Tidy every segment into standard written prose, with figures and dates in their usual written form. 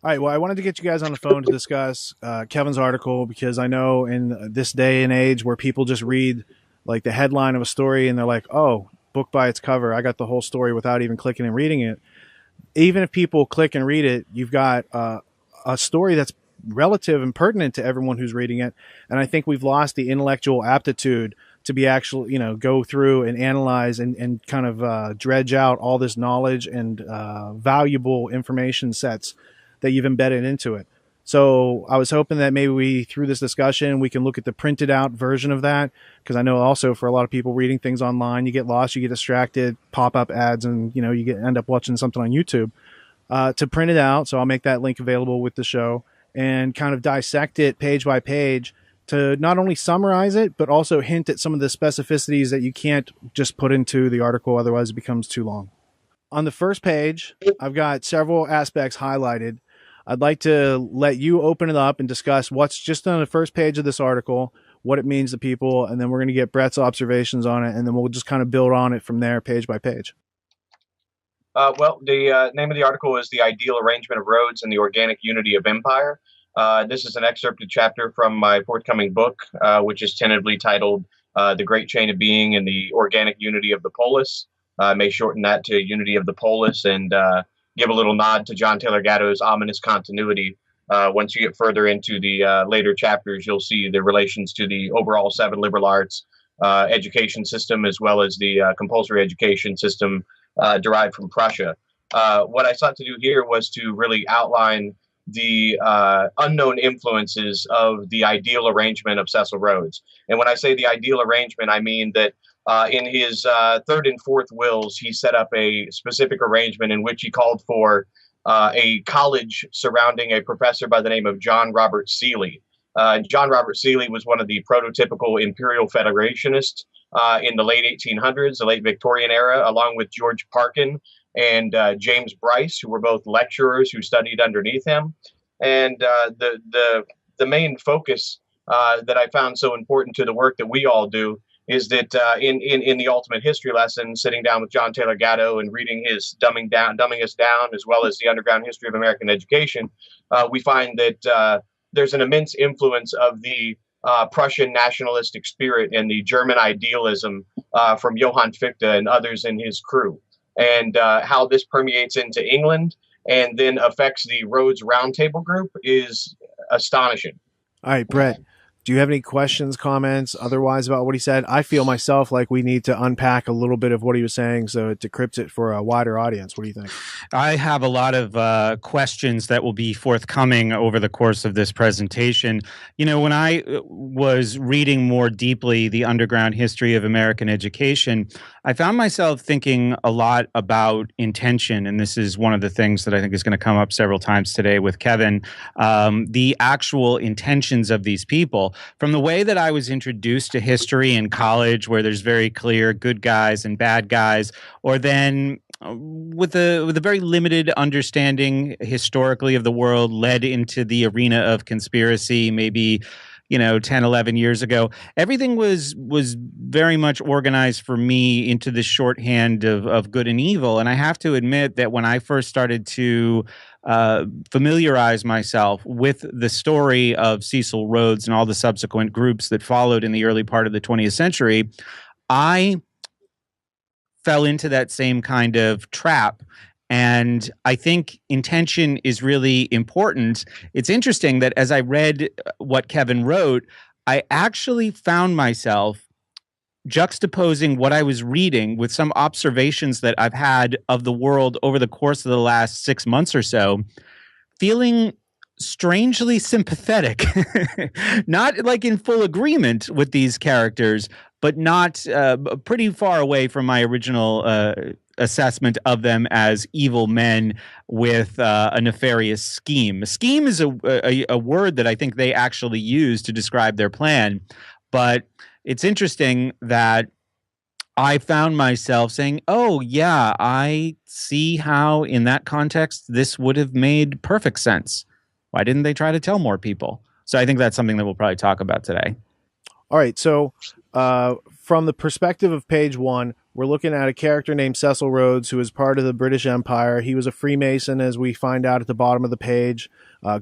All right. Well, I wanted to get you guys on the phone to discuss Kevin's article because I know in this day and age where people just read like the headline of a story and they're like, "Oh, book by its cover. I got the whole story without even clicking and reading it." Even if people click and read it, you've got a story that's relative and pertinent to everyone who's reading it. And I think we've lost the intellectual aptitude to be actual, go through and analyze and kind of dredge out all this knowledge and valuable information sets that you've embedded into it. So I was hoping that maybe through this discussion, we can look at the printed out version of that. Because I know also for a lot of people reading things online, you get lost, you get distracted, pop-up ads, and, end up watching something on YouTube. To print it out, so I'll make that link available with the show, and kind of dissect it page by page to not only summarize it, but also hint at some of the specificities that you can't just put into the article, otherwise it becomes too long. On the first page, I've got several aspects highlighted. I'd like to let you open it up and discuss what's just on the first page of this article, what it means to people, and then we're going to get Brett's observations on it, and then we'll just kind of build on it from there, page by page. Well, the name of the article is The Ideal Arrangement of Rhodes and the Organic Unity of Empire. This is an excerpted chapter from my forthcoming book, which is tentatively titled The Great Chain of Being and the Organic Unity of the Polis. I may shorten that to Unity of the Polis and give a little nod to John Taylor Gatto's ominous continuity. Once you get further into the later chapters, you'll see the relations to the overall 7 liberal arts education system, as well as the compulsory education system derived from Prussia. What I sought to do here was to really outline the unknown influences of the ideal arrangement of Cecil Rhodes. And when I say the ideal arrangement, I mean that in his third and fourth wills, he set up a specific arrangement in which he called for a college surrounding a professor by the name of John Robert Seeley. John Robert Seeley was one of the prototypical imperial federationists in the late 1800s, the late Victorian era, along with George Parkin and James Bryce, who were both lecturers who studied underneath him. And the main focus that I found so important to the work that we all do is that in the ultimate history lesson, sitting down with John Taylor Gatto and reading his Dumbing Us Down, as well as the Underground History of American Education, we find that there's an immense influence of the Prussian nationalistic spirit and the German idealism from Johann Fichte and others in his crew, and how this permeates into England and then affects the Rhodes Roundtable Group is astonishing. All right, Brett, do you have any questions, comments, otherwise about what he said? I feel myself like we need to unpack a little bit of what he was saying so it decrypts it for a wider audience. What do you think? I have a lot of questions that will be forthcoming over the course of this presentation. When I was reading more deeply the underground history of American education, I found myself thinking a lot about intention, and this is one of the things that I think is going to come up several times today with Kevin, the actual intentions of these people. From the way that I was introduced to history in college, where there's very clear good guys and bad guys, or then with a very limited understanding historically of the world, led into the arena of conspiracy, maybe 10, 11 years ago, everything was very much organized for me into the shorthand of good and evil. And I have to admit that when I first started to familiarize myself with the story of Cecil Rhodes and all the subsequent groups that followed in the early part of the 20th century, I fell into that same kind of trap. And I think intention is really important. It's interesting that as I read what Kevin wrote, I actually found myself juxtaposing what I was reading with some observations that I've had of the world over the course of the last 6 months or so, feeling strangely sympathetic, not like in full agreement with these characters, but not pretty far away from my original assessment of them as evil men with a nefarious scheme. Scheme is a word that I think they actually use to describe their plan, but it's interesting that I found myself saying, oh, yeah, I see how in that context this would have made perfect sense. Why didn't they try to tell more people? So I think that's something that we'll probably talk about today. All right. So from the perspective of page 1, we're looking at a character named Cecil Rhodes, who is part of the British Empire. He was a Freemason, as we find out at the bottom of the page,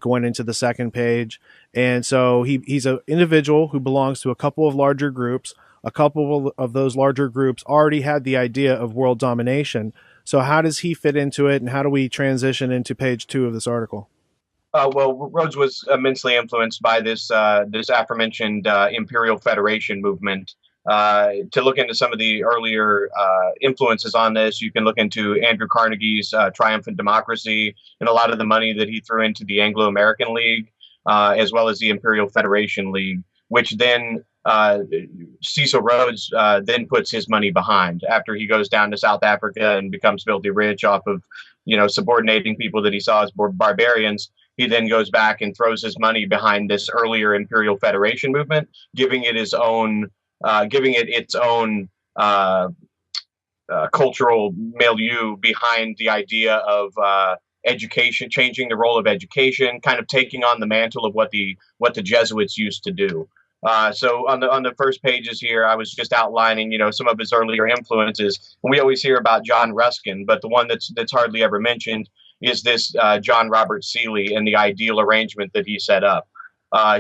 going into the second page. And so he's an individual who belongs to a couple of larger groups. A couple of those larger groups already had the idea of world domination. So how does he fit into it, and how do we transition into page 2 of this article? Well, Rhodes was immensely influenced by this aforementioned Imperial Federation movement. To look into some of the earlier influences on this, you can look into Andrew Carnegie's Triumphant Democracy and a lot of the money that he threw into the Anglo-American League, as well as the Imperial Federation League, which then Cecil Rhodes then puts his money behind after he goes down to South Africa and becomes filthy rich off of, subordinating people that he saw as barbarians. He then goes back and throws his money behind this earlier Imperial Federation movement, giving it its own cultural milieu behind the idea of education, changing the role of education, kind of taking on the mantle of what the Jesuits used to do. So on the first pages here, I was just outlining, some of his earlier influences. We always hear about John Ruskin, but the one that's hardly ever mentioned is this John Robert Seeley and the ideal arrangement that he set up.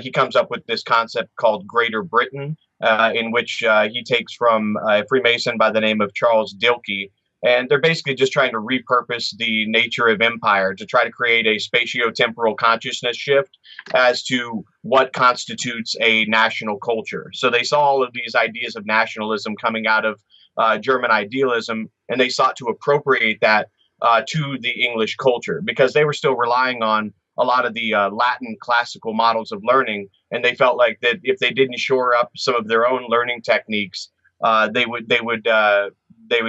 He comes up with this concept called Greater Britain, in which he takes from a Freemason by the name of Charles Dilke. And they're basically just trying to repurpose the nature of empire to try to create a spatio-temporal consciousness shift as to what constitutes a national culture. So they saw all of these ideas of nationalism coming out of German idealism, and they sought to appropriate that to the English culture, because they were still relying on a lot of the Latin classical models of learning, and they felt like that if they didn't shore up some of their own learning techniques, they would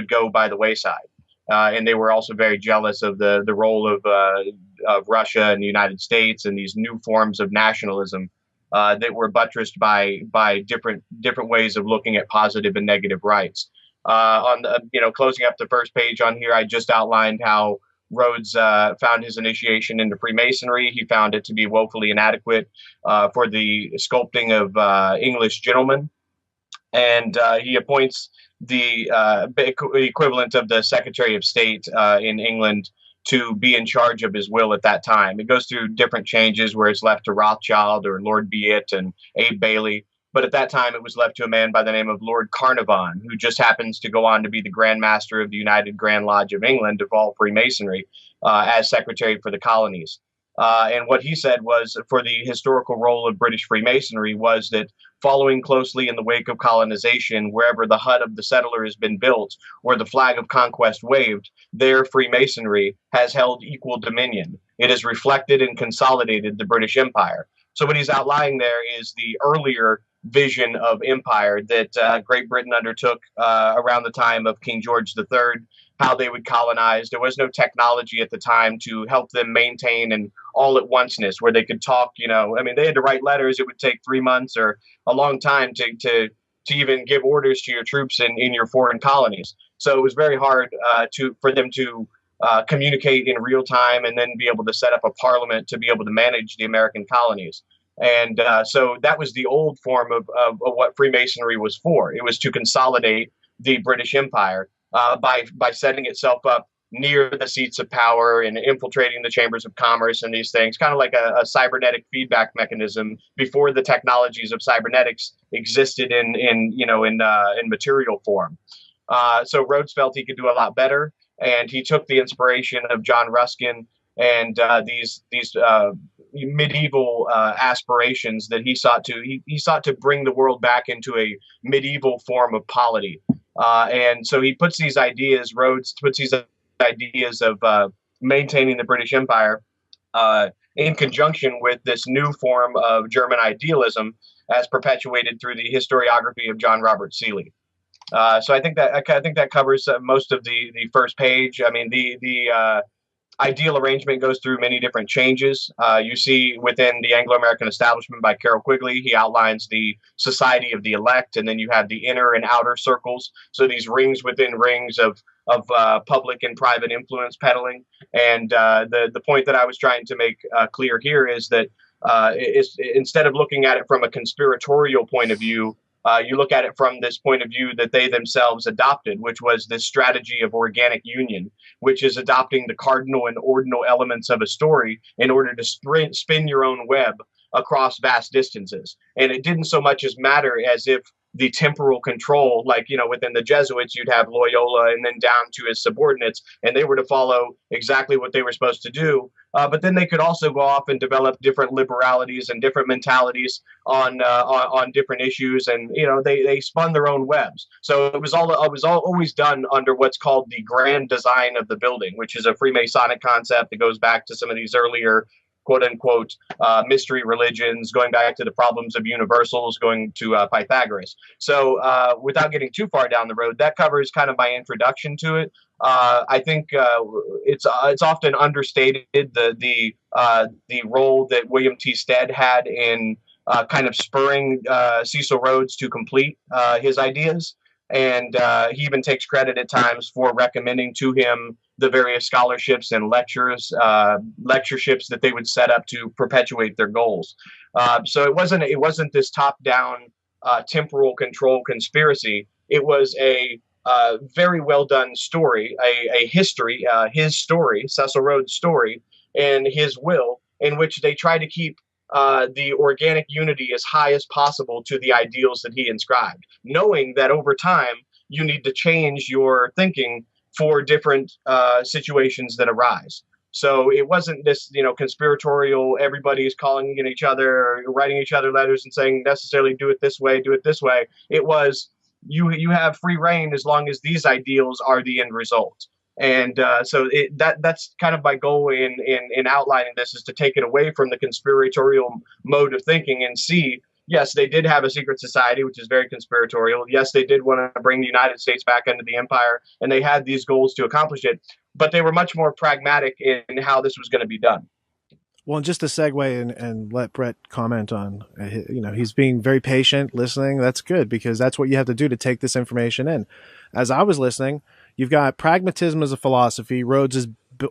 go by the wayside. And they were also very jealous of the role of Russia and the United States and these new forms of nationalism that were buttressed by different ways of looking at positive and negative rights. Closing up the first page on here, I just outlined how Rhodes found his initiation into Freemasonry. He found it to be woefully inadequate for the sculpting of English gentlemen. And he appoints the equivalent of the Secretary of State in England to be in charge of his will at that time. It goes through different changes where it's left to Rothschild or Lord Beat and Abe Bailey. But at that time, it was left to a man by the name of Lord Carnarvon, who just happens to go on to be the Grand Master of the United Grand Lodge of England of all Freemasonry as Secretary for the Colonies. And what he said was, for the historical role of British Freemasonry, was that following closely in the wake of colonization, wherever the hut of the settler has been built or the flag of conquest waved, there Freemasonry has held equal dominion. It has reflected and consolidated the British Empire. So what he's outlining there is the earlier vision of empire that Great Britain undertook around the time of King George III, how they would colonize. There was no technology at the time to help them maintain an all-at-onceness where they could talk, they had to write letters. It would take 3 months or a long time to even give orders to your troops in your foreign colonies. So it was very hard for them to communicate in real time and then be able to set up a parliament to be able to manage the American colonies. And so that was the old form of what Freemasonry was for. It was to consolidate the British Empire by setting itself up near the seats of power and infiltrating the chambers of commerce and these things, kind of like a cybernetic feedback mechanism before the technologies of cybernetics existed in material form. So Rhodes felt he could do a lot better, and he took the inspiration of John Ruskin and these medieval aspirations that he sought to bring the world back into a medieval form of polity. And so he puts these ideas, Rhodes puts these ideas of maintaining the British Empire in conjunction with this new form of German idealism as perpetuated through the historiography of John Robert Seeley. So I think that covers most of the first page. I mean, the ideal arrangement goes through many different changes. You see within the Anglo-American Establishment by Carroll Quigley, he outlines the Society of the Elect, and then you have the inner and outer circles. So these rings within rings of public and private influence peddling. And the point that I was trying to make clear here is that instead of looking at it from a conspiratorial point of view, You look at it from this point of view that they themselves adopted, which was this strategy of organic union, which is adopting the cardinal and ordinal elements of a story in order to spin your own web across vast distances. And it didn't so much as matter as if the temporal control, like, within the Jesuits, you'd have Loyola and then down to his subordinates, and they were to follow exactly what they were supposed to do. But then they could also go off and develop different liberalities and different mentalities on different issues, and they spun their own webs. So it was always done under what's called the grand design of the building, which is a Freemasonic concept that goes back to some of these earlier quote unquote mystery religions, going back to the problems of universals, going to Pythagoras. So without getting too far down the road, that covers kind of my introduction to it. I think it's often understated the role that William T. Stead had in kind of spurring Cecil Rhodes to complete his ideas. And he even takes credit at times for recommending to him the various scholarships and lectureships that they would set up to perpetuate their goals. So it wasn't this top-down temporal control conspiracy. It was a very well done story, a history, his story, Cecil Rhodes' story, and his will, in which they try to keep the organic unity as high as possible to the ideals that he inscribed, knowing that over time you need to change your thinking for different situations that arise. So it wasn't this, conspiratorial, everybody is calling each other or writing each other letters and saying necessarily do it this way, do it this way. It was you have free reign as long as these ideals are the end result. And so that's kind of my goal in outlining this, is to take it away from the conspiratorial mode of thinking and see, yes, they did have a secret society, which is very conspiratorial. Yes, they did want to bring the United States back under the empire, and they had these goals to accomplish it. But they were much more pragmatic in how this was going to be done. Well, and just to segue and let Brett comment on, he's being very patient, listening. That's good, because that's what you have to do to take this information in. As I was listening, you've got pragmatism as a philosophy. Rhodes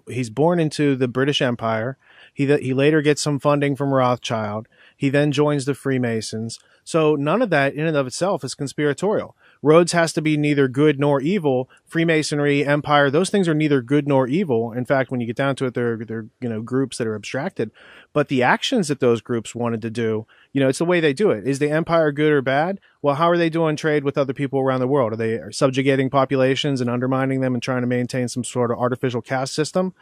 he's born into the British Empire. He later gets some funding from Rothschild. He then joins the Freemasons. So none of that in and of itself is conspiratorial. Rhodes has to be neither good nor evil. Freemasonry, Empire, those things are neither good nor evil. In fact, when you get down to it, they're groups that are abstracted. But the actions that those groups wanted to do, it's the way they do it. Is the Empire good or bad? Well, how are they doing trade with other people around the world? Are they subjugating populations and undermining them and trying to maintain some sort of artificial caste system?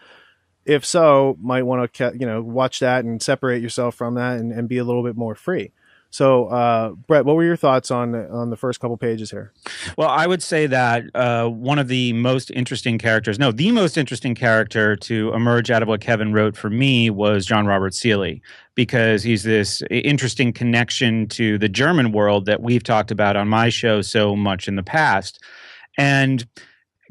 If so, might want to watch that and separate yourself from that and be a little bit more free. So, Brett, what were your thoughts on the first couple pages here? Well, I would say that one of the most interesting characters, the most interesting character to emerge out of what Kevin wrote for me was John Robert Seeley, because he's this interesting connection to the German world that we've talked about on my show so much in the past. And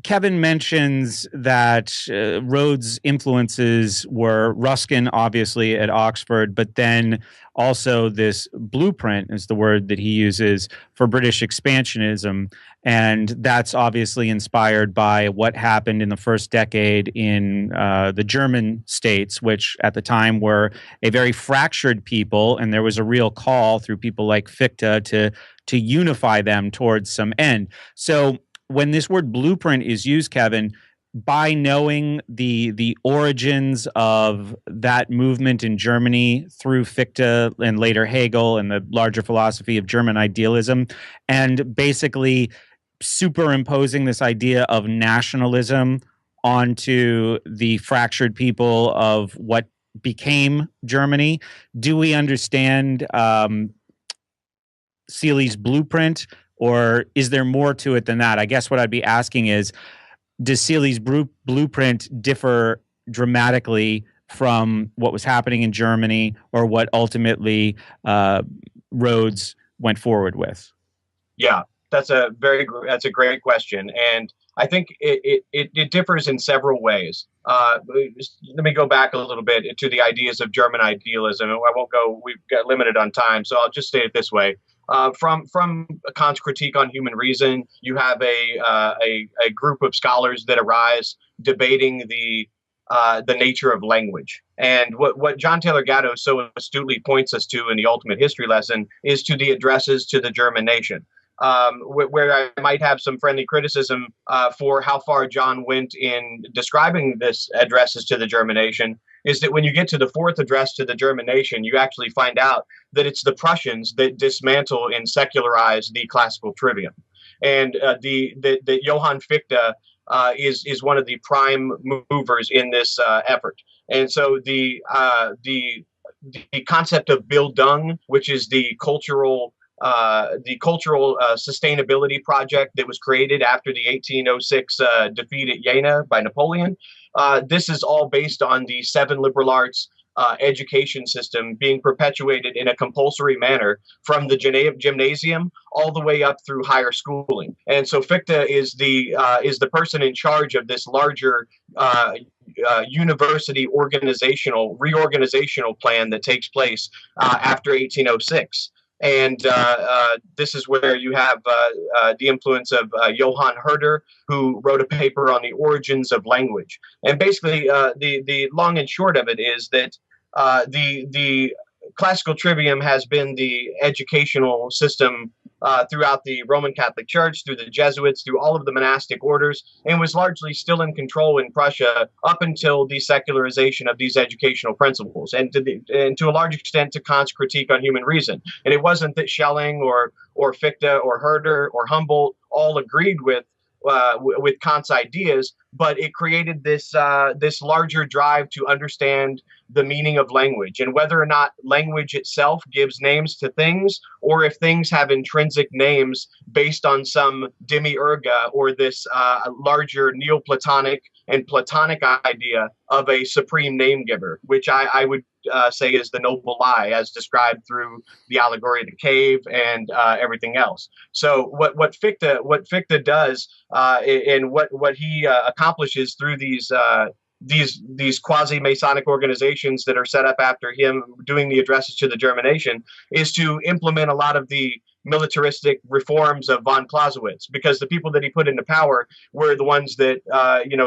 Kevin mentions that Rhodes' influences were Ruskin, obviously, at Oxford, but then also this blueprint is the word that he uses for British expansionism. And that's obviously inspired by what happened in the first decade in the German states, which at the time were a very fractured people. And there was a real call through people like Fichte to unify them towards some end. So when this word blueprint is used, Kevin, by knowing the origins of that movement in Germany through Fichte and later Hegel and the larger philosophy of German idealism, and basically superimposing this idea of nationalism onto the fractured people of what became Germany, do we understand Seeley's blueprint? Or is there more to it than that? I guess what I'd be asking is, does Seeley's blueprint differ dramatically from what was happening in Germany or what ultimately Rhodes went forward with? Yeah, that's a great question. And I think it differs in several ways. Let me go back a little bit to the ideas of German idealism. And I won't go, we've got limited on time, so I'll just state it this way. From Kant's critique on human reason, you have a group of scholars that arise debating the nature of language. And what John Taylor Gatto so astutely points us to in the ultimate history lesson is to the addresses to the German nation. where I might have some friendly criticism for how far John went in describing this addresses to the German nation, is that when you get to the fourth address to the German nation, you actually find out that it's the Prussians that dismantle and secularize the classical trivium, and the Johann Fichte is one of the prime movers in this effort. And so the concept of Bildung, which is the cultural sustainability project that was created after the 1806 defeat at Jena by Napoleon. This is all based on the seven liberal arts education system being perpetuated in a compulsory manner from the gymnasium all the way up through higher schooling. And so Fichte is the person in charge of this larger university reorganizational plan that takes place after 1806. And this is where you have the influence of Johann Herder, who wrote a paper on the origins of language. And basically, the long and short of it is that the classical trivium has been the educational system throughout the Roman Catholic Church, through the Jesuits, through all of the monastic orders, and was largely still in control in Prussia up until the secularization of these educational principles, and to a large extent to Kant's critique on human reason. And it wasn't that Schelling or Fichte or Herder or Humboldt all agreed with Kant's ideas, but it created this larger drive to understand the meaning of language, and whether or not language itself gives names to things, or if things have intrinsic names based on some demiurga or this larger Neoplatonic and Platonic idea of a supreme name giver, which I would say is the noble lie, as described through the allegory of the cave and everything else. So what Fichte does and what he accomplishes through these quasi-Masonic organizations that are set up after him doing the addresses to the German nation is to implement a lot of the militaristic reforms of von Clausewitz, because the people that he put into power were the ones that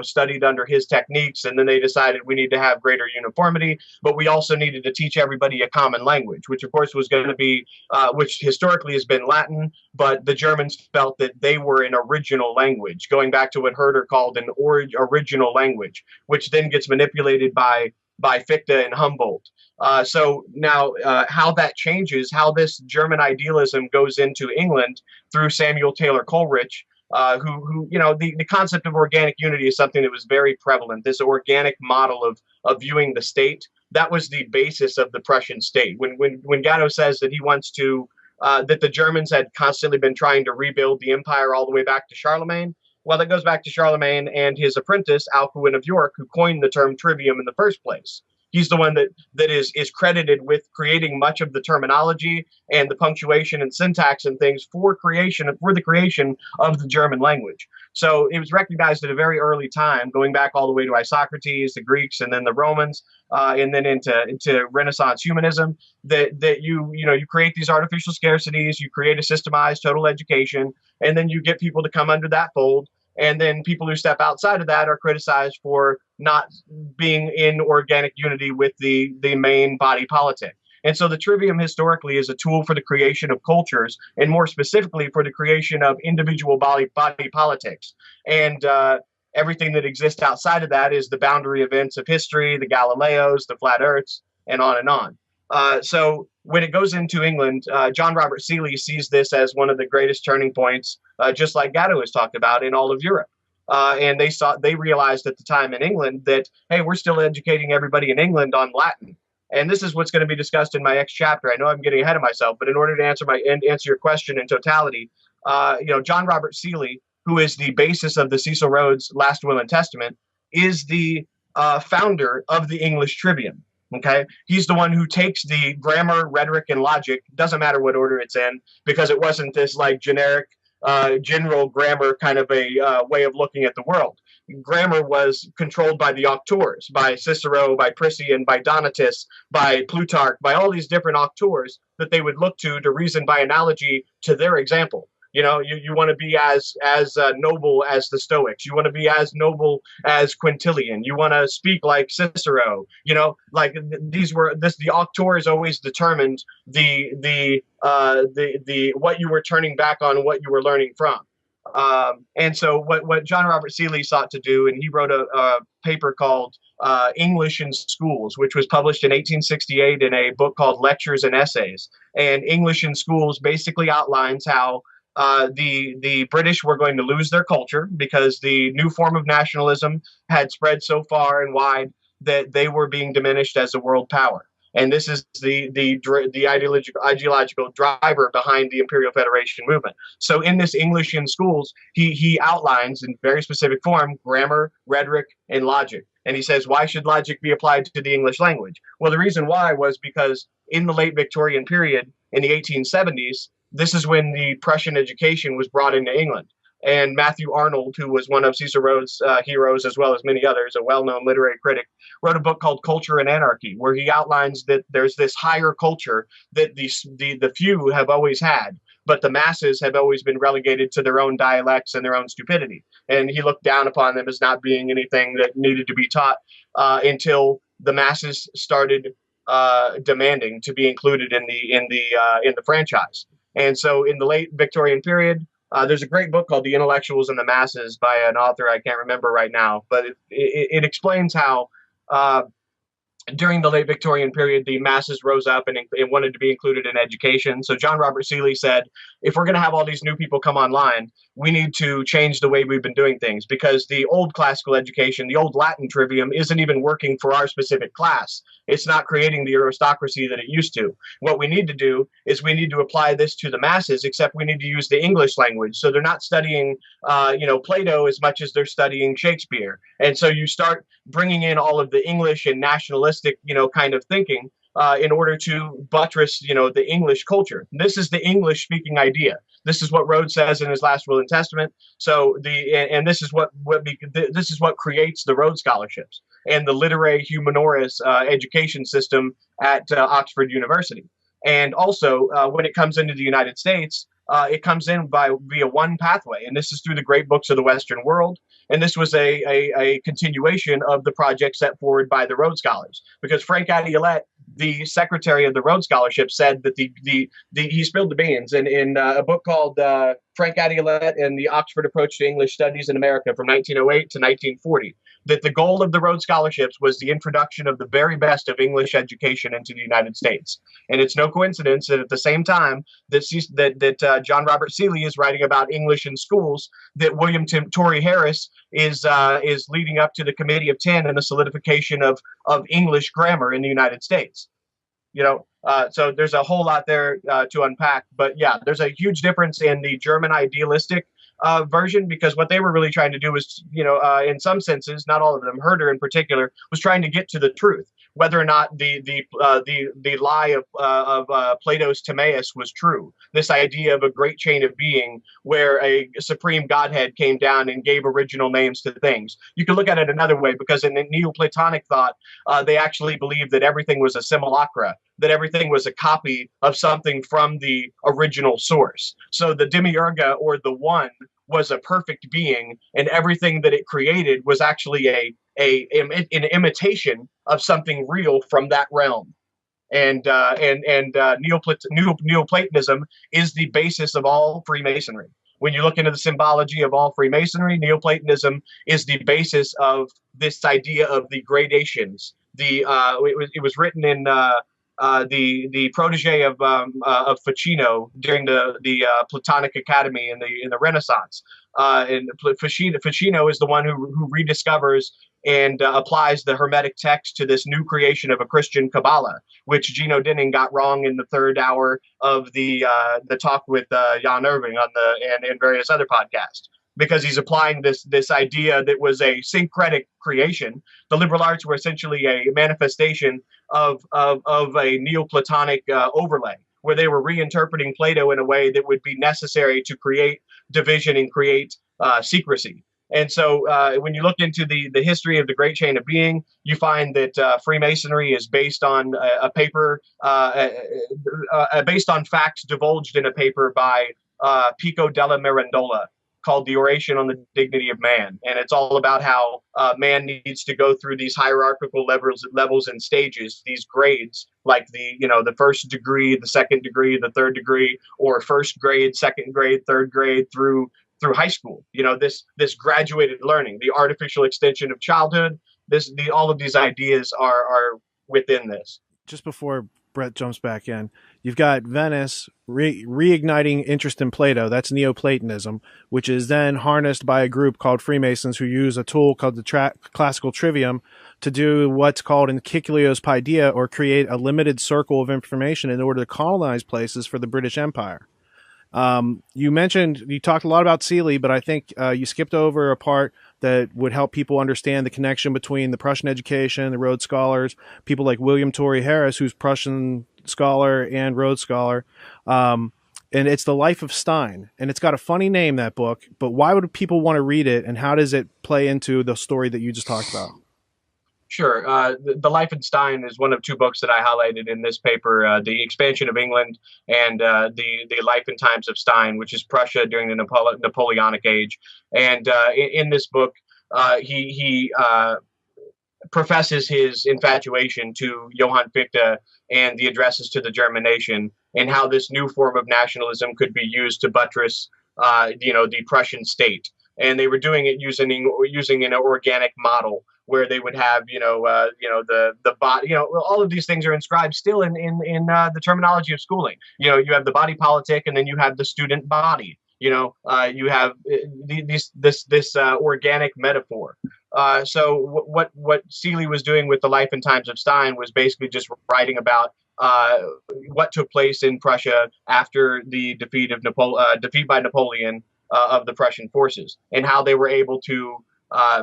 studied under his techniques, and then they decided we need to have greater uniformity, but we also needed to teach everybody a common language, which of course was going to be which historically has been Latin, but the Germans felt that they were an original language, going back to what Herder called an original language, which then gets manipulated by Fichte and Humboldt. So now how that changes, how this German idealism goes into England through Samuel Taylor Coleridge, who the concept of organic unity is something that was very prevalent. This organic model of viewing the state, that was the basis of the Prussian state. When Gatto says that he wants to, that the Germans had constantly been trying to rebuild the empire all the way back to Charlemagne, well, that goes back to Charlemagne and his apprentice, Alcuin of York, who coined the term trivium in the first place. He's the one that is credited with creating much of the terminology and the punctuation and syntax and things for the creation of the German language. So it was recognized at a very early time, going back all the way to Isocrates, the Greeks, and then the Romans, and then into Renaissance humanism, that you create these artificial scarcities, you create a systemized total education, and then you get people to come under that fold. And then people who step outside of that are criticized for not being in organic unity with the main body politic. And so the trivium historically is a tool for the creation of cultures, and more specifically for the creation of individual body politics. And everything that exists outside of that is the boundary events of history, the Galileos, the flat earths, and on and on. So when it goes into England, John Robert Seeley sees this as one of the greatest turning points, just like Gatto has talked about, in all of Europe. And they realized at the time in England that, hey, we're still educating everybody in England on Latin. And this is what's going to be discussed in my next chapter. I know I'm getting ahead of myself, but in order to answer your question in totality, John Robert Seeley, who is the basis of the Cecil Rhodes Last Will and Testament, is the founder of the English Trivium. Okay, he's the one who takes the grammar, rhetoric, and logic. Doesn't matter what order it's in, because it wasn't this like generic, general grammar kind of a way of looking at the world. Grammar was controlled by the auctors, by Cicero, by Prussian, by Donatus, by Plutarch, by all these different auctors that they would look to reason by analogy to their example. You want to be as noble as the Stoics. You want to be as noble as Quintilian. You want to speak like Cicero. Like the auctors always determined the what you were turning back on, what you were learning from. And so what John Robert Seeley sought to do, and he wrote a paper called English in Schools, which was published in 1868 in a book called Lectures and Essays. And English in Schools basically outlines how the British were going to lose their culture because the new form of nationalism had spread so far and wide that they were being diminished as a world power. And this is the ideological driver behind the Imperial Federation movement. So in this English in Schools, he outlines in very specific form grammar, rhetoric, and logic. And he says, why should logic be applied to the English language? Well, the reason why was because in the late Victorian period, in the 1870s, this is when the Prussian education was brought into England. And Matthew Arnold, who was one of Cecil Rhodes' heroes, as well as many others, a well-known literary critic, wrote a book called Culture and Anarchy, where he outlines that there's this higher culture that the few have always had, but the masses have always been relegated to their own dialects and their own stupidity. And he looked down upon them as not being anything that needed to be taught until the masses started demanding to be included in the franchise. And so in the late Victorian period, there's a great book called The Intellectuals and the Masses by an author I can't remember right now, but it explains how during the late Victorian period, the masses rose up and wanted to be included in education. So John Robert Seeley said, if we're going to have all these new people come online, we need to change the way we've been doing things, because the old classical education, the old Latin trivium, isn't even working for our specific class. It's not creating the aristocracy that it used to. What we need to do is we need to apply this to the masses, except we need to use the English language. So they're not studying, Plato as much as they're studying Shakespeare. And so you start bringing in all of the English and nationalistic, kind of thinking in order to buttress, the English culture. This is the English speaking idea. This is what Rhodes says in his last will and testament. So this is what creates the Rhodes scholarships and the literae humanoris education system at Oxford University. And also, when it comes into the United States, it comes in via one pathway, and this is through the great books of the Western world. And this was a continuation of the project set forward by the Rhodes Scholars, because Frank Adeolet, the secretary of the Rhodes Scholarship, said that he spilled the beans in a book called Frank Adeolet and the Oxford Approach to English Studies in America from 1908 to 1940, that the goal of the Rhodes Scholarships was the introduction of the very best of English education into the United States. And it's no coincidence that at the same time that John Robert Seeley is writing about English in schools, that William Torrey Harris is leading up to the Committee of 10 and the solidification of English grammar in the United States. So there's a whole lot there to unpack. But yeah, there's a huge difference in the German idealistic version, because what they were really trying to do was, in some senses, not all of them, Herder in particular, was trying to get to the truth, whether or not the lie of Plato's Timaeus was true. This idea of a great chain of being where a supreme godhead came down and gave original names to things. You can look at it another way, because in Neoplatonic thought, they actually believed that everything was a simulacra, that everything was a copy of something from the original source. So the demiurga, or the one, was a perfect being, and everything that it created was actually an imitation of something real from that realm. And Neoplatonism is the basis of all Freemasonry. When you look into the symbology of all Freemasonry, Neoplatonism is the basis of this idea of the gradations. It was written in the protege of Ficino during the Platonic Academy in the Renaissance. And Ficino is the one who rediscovers and applies the Hermetic text to this new creation of a Christian Kabbalah, which Gino Denning got wrong in the third hour of the talk with Jan Irving and various other podcasts, because he's applying this idea that was a syncretic creation. The liberal arts were essentially a manifestation of a Neoplatonic overlay, where they were reinterpreting Plato in a way that would be necessary to create division and create secrecy. And so when you look into the history of the Great Chain of Being, you find that Freemasonry is based on a paper, based on facts divulged in a paper by Pico della Mirandola, called The Oration on the Dignity of Man. And it's all about how man needs to go through these hierarchical levels and stages, these grades, like the first degree, the second degree, the third degree, or first grade, second grade, third grade through high school. This graduated learning, the artificial extension of childhood. All of these ideas are within this. Just before Brett jumps back in, you've got Venice reigniting interest in Plato. That's Neoplatonism, which is then harnessed by a group called Freemasons who use a tool called the classical trivium to do what's called encyclios paideia, or create a limited circle of information in order to colonize places for the British Empire. You talked a lot about Seeley, but I think you skipped over a part that would help people understand the connection between the Prussian education, the Rhodes scholars, people like William Torrey Harris, who's Prussian scholar and Rhodes scholar. And it's The Life of Stein. And it's got a funny name, that book, but why would people want to read it, and how does it play into the story that you just talked about? Sure. The Life of Stein is one of two books that I highlighted in this paper, The Expansion of England and the Life and Times of Stein, which is Prussia during the Napoleonic Age. And in this book, he professes his infatuation to Johann Fichte and the addresses to the German nation, and how this new form of nationalism could be used to buttress, the Prussian state. And they were doing it using an organic model, where they would have, the body, all of these things are inscribed still in the terminology of schooling. You have the body politic, and then you have the student body. You have this organic metaphor. So what Seeley was doing with The Life and Times of Stein was basically just writing about what took place in Prussia after the defeat by Napoleon of the Prussian forces, and how they were able to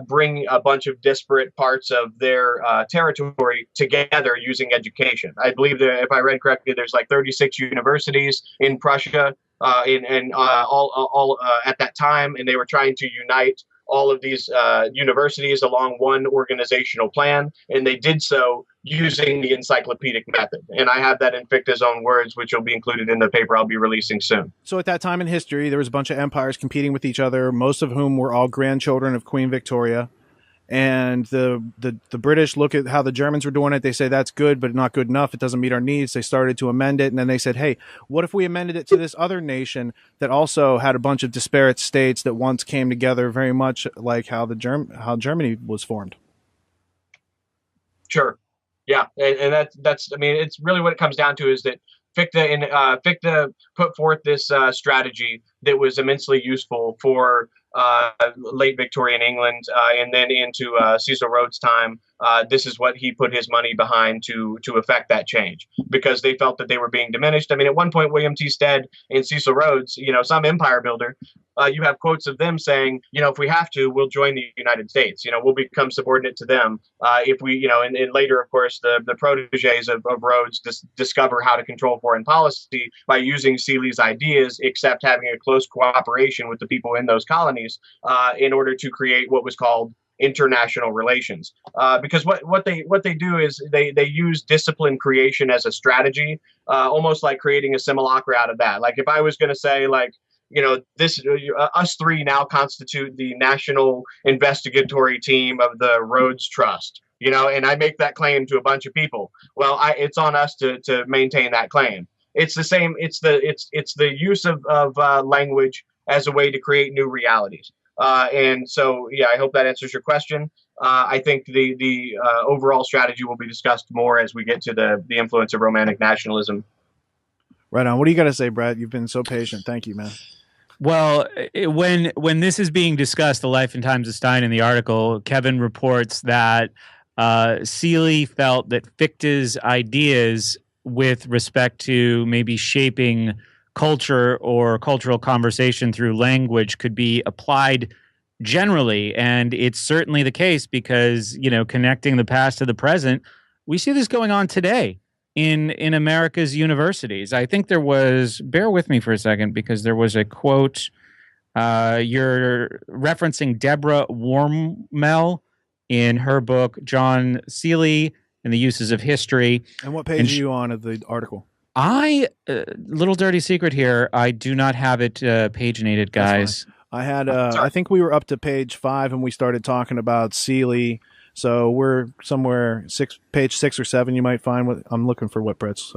bring a bunch of disparate parts of their territory together using education. I believe that, if I read correctly, there's like 36 universities in Prussia, all at that time, and they were trying to unite all of these universities along one organizational plan, and they did so using the encyclopedic method. And I have that in Fichte's own words, which will be included in the paper I'll be releasing soon. So at that time in history, there was a bunch of empires competing with each other, most of whom were all grandchildren of Queen Victoria. And the British look at how the Germans were doing it. They say, that's good, but not good enough. It doesn't meet our needs. They started to amend it. And then they said, hey, what if we amended it to this other nation that also had a bunch of disparate states that once came together, very much like how Germany was formed? Sure. Yeah. And that's, I mean, it's really what it comes down to, is that Fichte put forth this strategy that was immensely useful for late Victorian England, and then into Cecil Rhodes' time. This is what he put his money behind to effect that change, because they felt that they were being diminished. I mean, at one point, William T. Stead and Cecil Rhodes, some empire builder, you have quotes of them saying, if we have to, we'll join the United States. We'll become subordinate to them. If we, and later, of course, the proteges of Rhodes discover how to control foreign policy by using Seeley's ideas, except having a close cooperation with the people in those colonies in order to create what was called international relations. Because what they do is they use discipline creation as a strategy, almost like creating a simulacra out of that. Like, if I was going to say, like, us three now constitute the national investigatory team of the Rhodes Trust, and I make that claim to a bunch of people. Well, it's on us to maintain that claim. It's the same. It's the use of language as a way to create new realities. And so, yeah, I hope that answers your question. I think the overall strategy will be discussed more as we get to the influence of Romantic nationalism. Right on. What do you got to say, Brett? You've been so patient. Thank you, man. Well, when this is being discussed, The Life and Times of Stein in the article, Kevin reports that Seeley felt that Fichte's ideas with respect to maybe shaping culture or cultural conversation through language could be applied generally. And it's certainly the case because, connecting the past to the present, we see this going on today in America's universities. I think there was, bear with me for a second, because there was a quote, you're referencing Deborah Wormel in her book, John Seeley and the Uses of History. And what page are you on of the article? Little dirty secret here. I do not have it paginated, guys. I had, I think we were up to page 5 and we started talking about Seeley. So we're somewhere page 6 or 7. You might find what I'm looking for. What Brett's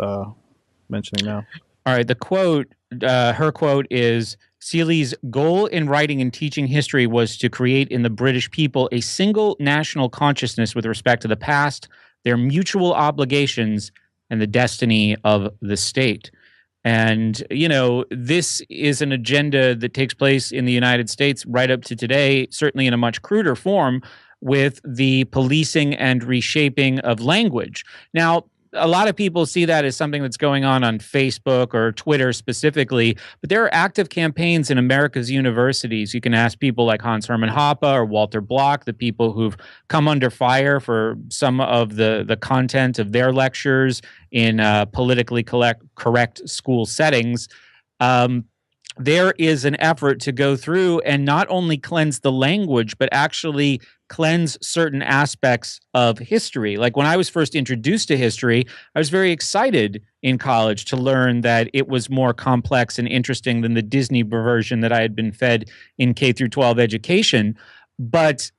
mentioning now. All right. The quote, her quote is, Seeley's goal in writing and teaching history was to create in the British people a single national consciousness with respect to the past, their mutual obligations, and the destiny of the state. And, you know, this is an agenda that takes place in the United States right up to today, certainly in a much cruder form, with the policing and reshaping of language. Now, a lot of people see that as something that's going on Facebook or Twitter specifically, but there are active campaigns in America's universities. You can ask people like Hans Hermann Hoppe or Walter Block, the people who've come under fire for some of the content of their lectures in politically correct school settings. There is an effort to go through and not only cleanse the language, but actually cleanse certain aspects of history. Like when I was first introduced to history, I was very excited in college to learn that it was more complex and interesting than the Disney version that I had been fed in K through 12 education. But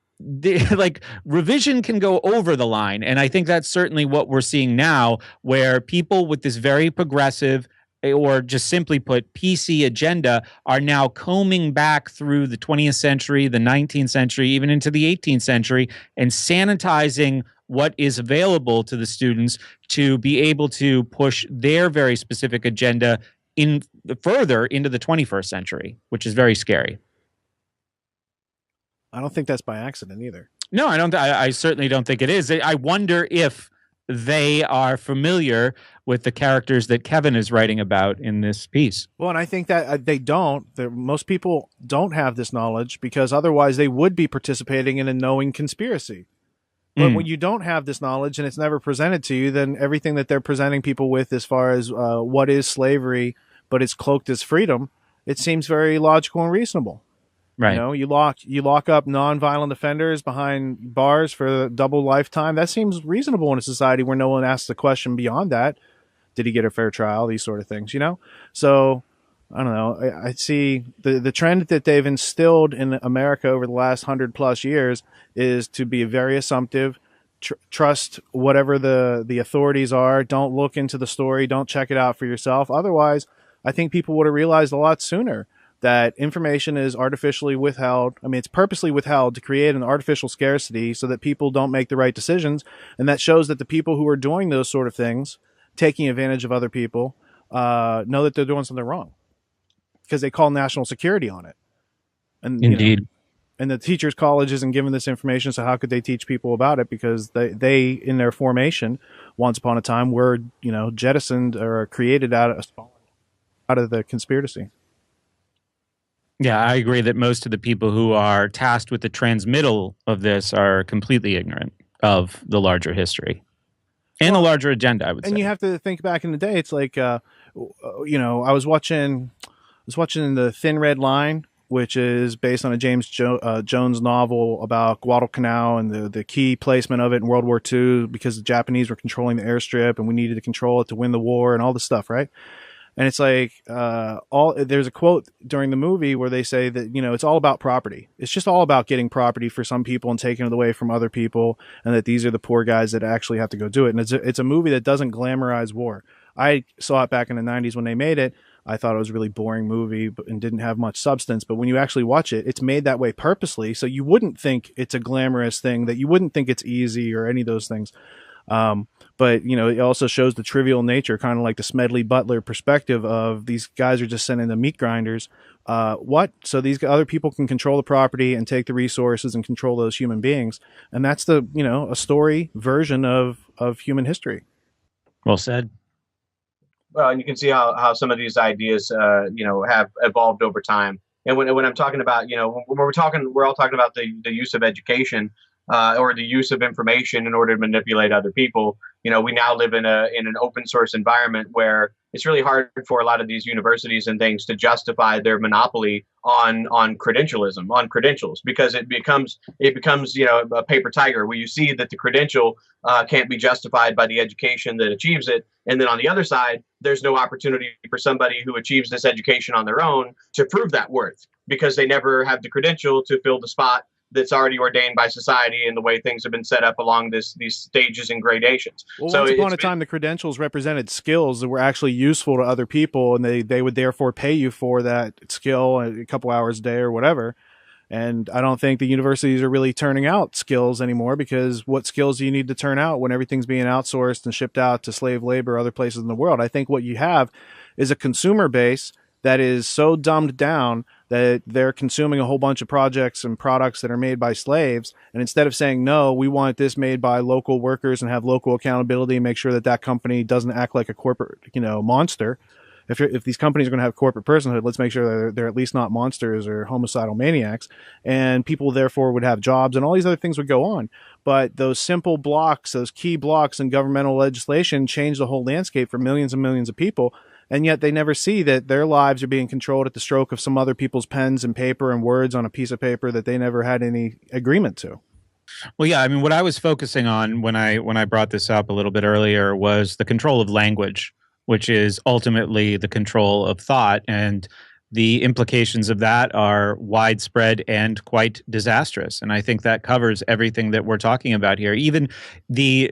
revision can go over the line. And I think that's certainly what we're seeing now, where people with this very progressive, or just simply put, PC agenda are now combing back through the 20th century, the 19th century, even into the 18th century, and sanitizing what is available to the students to be able to push their very specific agenda in further into the 21st century, which is very scary. I don't think that's by accident either. No, I don't. I certainly don't think it is. I wonder if they are familiar with the characters that Kevin is writing about in this piece. Well, and I think that they don't. Most people don't have this knowledge because otherwise they would be participating in a knowing conspiracy. But when you don't have this knowledge and it's never presented to you, then everything that they're presenting people with as far as what is slavery, but it's cloaked as freedom, it seems very logical and reasonable. Right. You know, you lock up non-violent offenders behind bars for double lifetime. That seems reasonable in a society where no one asks the question beyond that. Did he get a fair trial? These sort of things, you know? So, I don't know. I see the trend that they've instilled in America over the last 100+ years is to be very assumptive, trust whatever the authorities are. Don't look into the story. Don't check it out for yourself. Otherwise, I think people would have realized a lot sooner that information is artificially withheld. I mean, it's purposely withheld to create an artificial scarcity so that people don't make the right decisions. And that shows that the people who are doing those sort of things, taking advantage of other people, know that they're doing something wrong because they call national security on it. And indeed. You know, and the teachers' college isn't given this information, so how could they teach people about it? Because they in their formation, once upon a time, were, you know, jettisoned or created out of the conspiracy. Yeah, I agree that most of the people who are tasked with the transmittal of this are completely ignorant of the larger history and the larger agenda, I would say. And you have to think back in the day. It's like, you know, I was watching The Thin Red Line, which is based on a James Jones novel about Guadalcanal and the key placement of it in World War II because the Japanese were controlling the airstrip and we needed to control it to win the war and all this stuff, right? And it's like there's a quote during the movie where they say that, you know, it's all about property. It's just all about getting property for some people and taking it away from other people, and that these are the poor guys that actually have to go do it. And it's a movie that doesn't glamorize war. I saw it back in the 90s when they made it. I thought it was a really boring movie and didn't have much substance. But when you actually watch it, it's made that way purposely. So you wouldn't think it's a glamorous thing, that you wouldn't think it's easy or any of those things. But, you know, it also shows the trivial nature, kind of like the Smedley Butler perspective of these guys are just sending the meat grinders. So these other people can control the property and take the resources and control those human beings. And that's the, you know, a story version of human history. Well said. Well, and you can see how some of these ideas, you know, have evolved over time. And when I'm talking about, you know, when we're all talking about the use of education, or the use of information in order to manipulate other people. You know, we now live in an open source environment where it's really hard for a lot of these universities and things to justify their monopoly on credentialism, on credentials, because it becomes a paper tiger where you see that the credential can't be justified by the education that achieves it, and then on the other side, there's no opportunity for somebody who achieves this education on their own to prove that worth, because they never have the credential to fill the spot that's already ordained by society and the way things have been set up along these stages and gradations. Well, once upon a time, the credentials represented skills that were actually useful to other people, and they would therefore pay you for that skill a couple hours a day or whatever. And I don't think the universities are really turning out skills anymore, because what skills do you need to turn out when everything's being outsourced and shipped out to slave labor or other places in the world? I think what you have is a consumer base that is so dumbed down that they're consuming a whole bunch of projects and products that are made by slaves. And instead of saying, no, we want this made by local workers and have local accountability and make sure that that company doesn't act like a corporate, monster. If these companies are going to have corporate personhood, let's make sure they're at least not monsters or homicidal maniacs, and people therefore would have jobs and all these other things would go on. But those simple blocks, those key blocks in governmental legislation change the whole landscape for millions and millions of people. And yet they never see that their lives are being controlled at the stroke of some other people's pens and paper and words on a piece of paper that they never had any agreement to. Well, yeah, I mean, what I was focusing on when I brought this up a little bit earlier was the control of language, which is ultimately the control of thought. And the implications of that are widespread and quite disastrous. And I think that covers everything that we're talking about here. Even the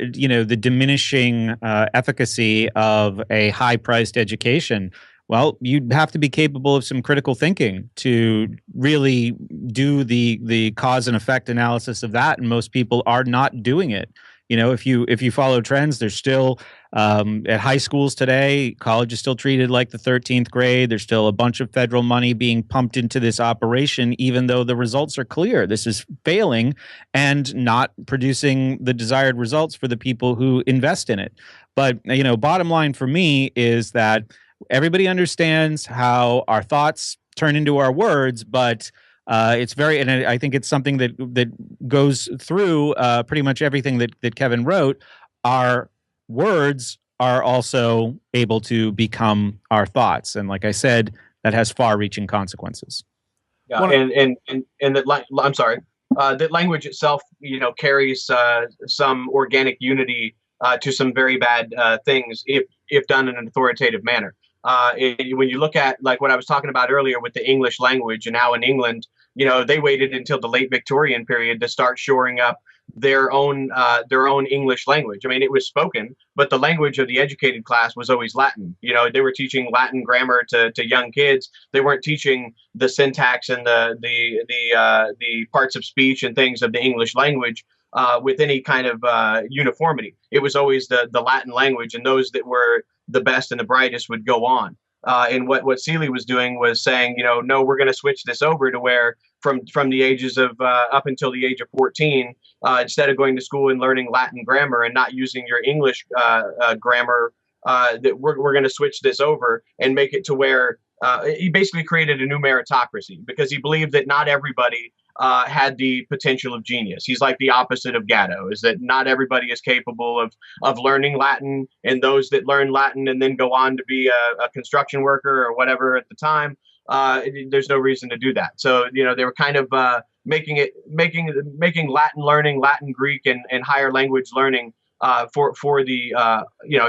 diminishing efficacy of a high-priced education. Well, you'd have to be capable of some critical thinking to really do the cause and effect analysis of that. And most people are not doing it. If you follow trends, there's still at high schools today, college is still treated like the 13th grade. There's still a bunch of federal money being pumped into this operation, even though the results are clear. This is failing and not producing the desired results for the people who invest in it. But, bottom line for me is that everybody understands how our thoughts turn into our words, but it's very, and I think it's something that goes through pretty much everything that Kevin wrote. Our words are also able to become our thoughts, and like I said, that has far-reaching consequences. Yeah, and that I'm sorry, that language itself, carries some organic unity to some very bad things if done in an authoritative manner. When you look at like what I was talking about earlier with the English language, and how in England, they waited until the late Victorian period to start shoring up their own English language. I mean, it was spoken, but the language of the educated class was always Latin. They were teaching Latin grammar to young kids. They weren't teaching the syntax and the parts of speech and things of the English language with any kind of uniformity. It was always the Latin language, and those that were the best and the brightest would go on. And what Seeley was doing was saying, no, we're going to switch this over to where from the ages of up until the age of 14, instead of going to school and learning Latin grammar and not using your English grammar, that we're going to switch this over and make it to where he basically created a new meritocracy, because he believed that not everybody had the potential of genius. He's like the opposite of Gatto, is that not everybody is capable of learning Latin, and those that learn Latin and then go on to be a construction worker or whatever at the time, there's no reason to do that. So, they were kind of making Latin learning, Latin, Greek, and higher language learning for the,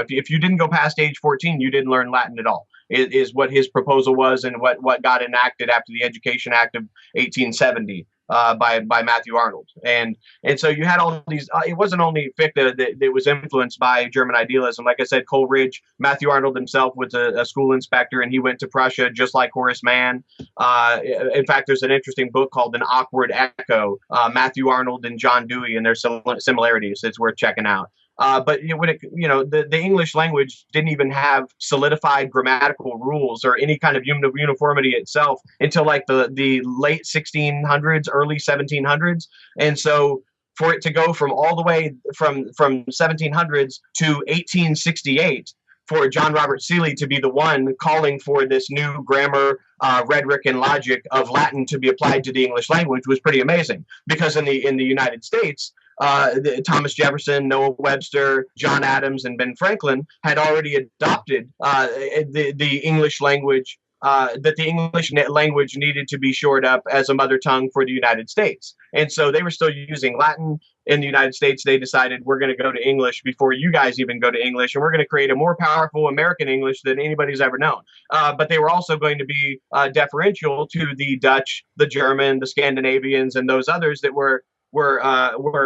if you didn't go past age 14, you didn't learn Latin at all. Is what his proposal was, and what got enacted after the Education Act of 1870 by Matthew Arnold. And so you had all these, it wasn't only Fichte that was influenced by German idealism. Like I said, Coleridge, Matthew Arnold himself was a school inspector, and he went to Prussia just like Horace Mann. In fact, there's an interesting book called An Awkward Echo, Matthew Arnold and John Dewey, and there's some similarities that's worth checking out. But the English language didn't even have solidified grammatical rules or any kind of uniformity itself until like the late 1600s, early 1700s. And so for it to go from all the way from 1700s to 1868, for John Robert Seeley to be the one calling for this new grammar, rhetoric, and logic of Latin to be applied to the English language was pretty amazing. Because in the United States, Thomas Jefferson, Noah Webster, John Adams, and Ben Franklin had already adopted the English language. That the English language needed to be shored up as a mother tongue for the United States. And so they were still using Latin in the United States. They decided we're going to go to English before you guys even go to English, and we're going to create a more powerful American English than anybody's ever known. But they were also going to be deferential to the Dutch, the German, the Scandinavians, and those others that were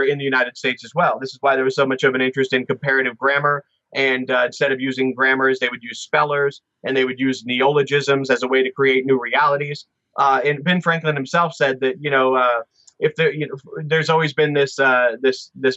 in the United States as well. This is why there was so much of an interest in comparative grammar. And instead of using grammars, they would use spellers, and they would use neologisms as a way to create new realities. And Ben Franklin himself said that, if there, there's always been this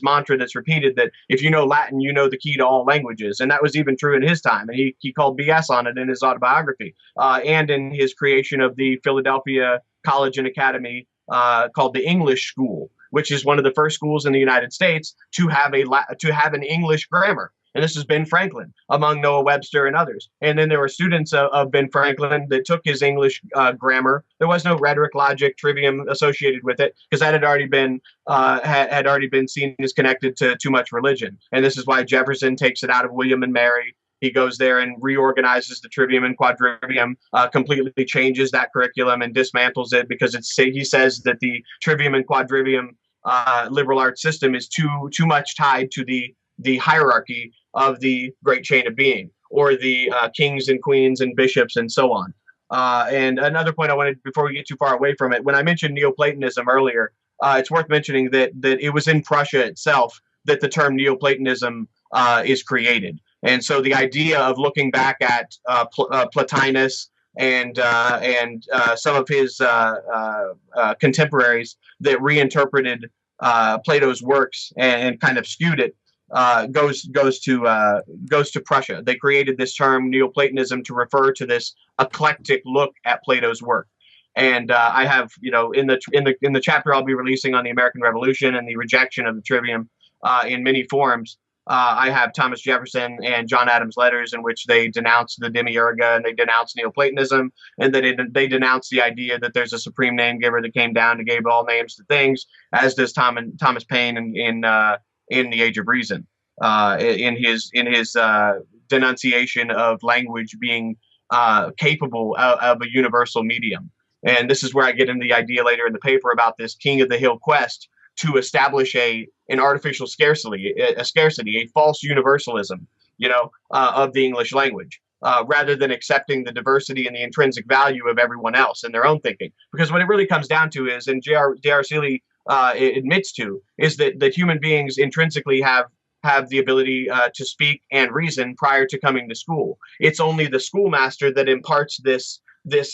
mantra that's repeated that if you know Latin, you know the key to all languages, and that was even true in his time. And he called BS on it in his autobiography, and in his creation of the Philadelphia College and Academy called the English School, which is one of the first schools in the United States to have an English grammar. And this is Ben Franklin, among Noah Webster and others. And then there were students of Ben Franklin that took his English grammar. There was no rhetoric, logic, trivium associated with it, because that had already been seen as connected to too much religion. And this is why Jefferson takes it out of William and Mary. He goes there and reorganizes the Trivium and Quadrivium, completely changes that curriculum and dismantles it, because he says that the Trivium and Quadrivium liberal arts system is too much tied to the hierarchy of the great chain of being, or the kings and queens and bishops and so on. And another point I wanted, before we get too far away from it, when I mentioned Neoplatonism earlier, it's worth mentioning that it was in Prussia itself that the term Neoplatonism is created. And so the idea of looking back at Plotinus and some of his contemporaries that reinterpreted Plato's works and kind of skewed it, goes to Prussia. They created this term Neoplatonism to refer to this eclectic look at Plato's work. And I have, in the chapter I'll be releasing on the American Revolution and the rejection of the Trivium in many forms, I have Thomas Jefferson and John Adams' letters in which they denounce the demiurga and they denounce Neoplatonism, and that they denounce the idea that there's a supreme name giver that came down and gave all names to things, as does Thomas Paine in The Age of Reason, in his denunciation of language being capable of a universal medium. And this is where I get into the idea later in the paper about this King of the Hill quest to establish an artificial scarcity, a false universalism, of the English language, rather than accepting the diversity and the intrinsic value of everyone else and their own thinking. Because what it really comes down to is, and J.R. Seeley admits to, is that human beings intrinsically have the ability to speak and reason prior to coming to school. It's only the schoolmaster that imparts this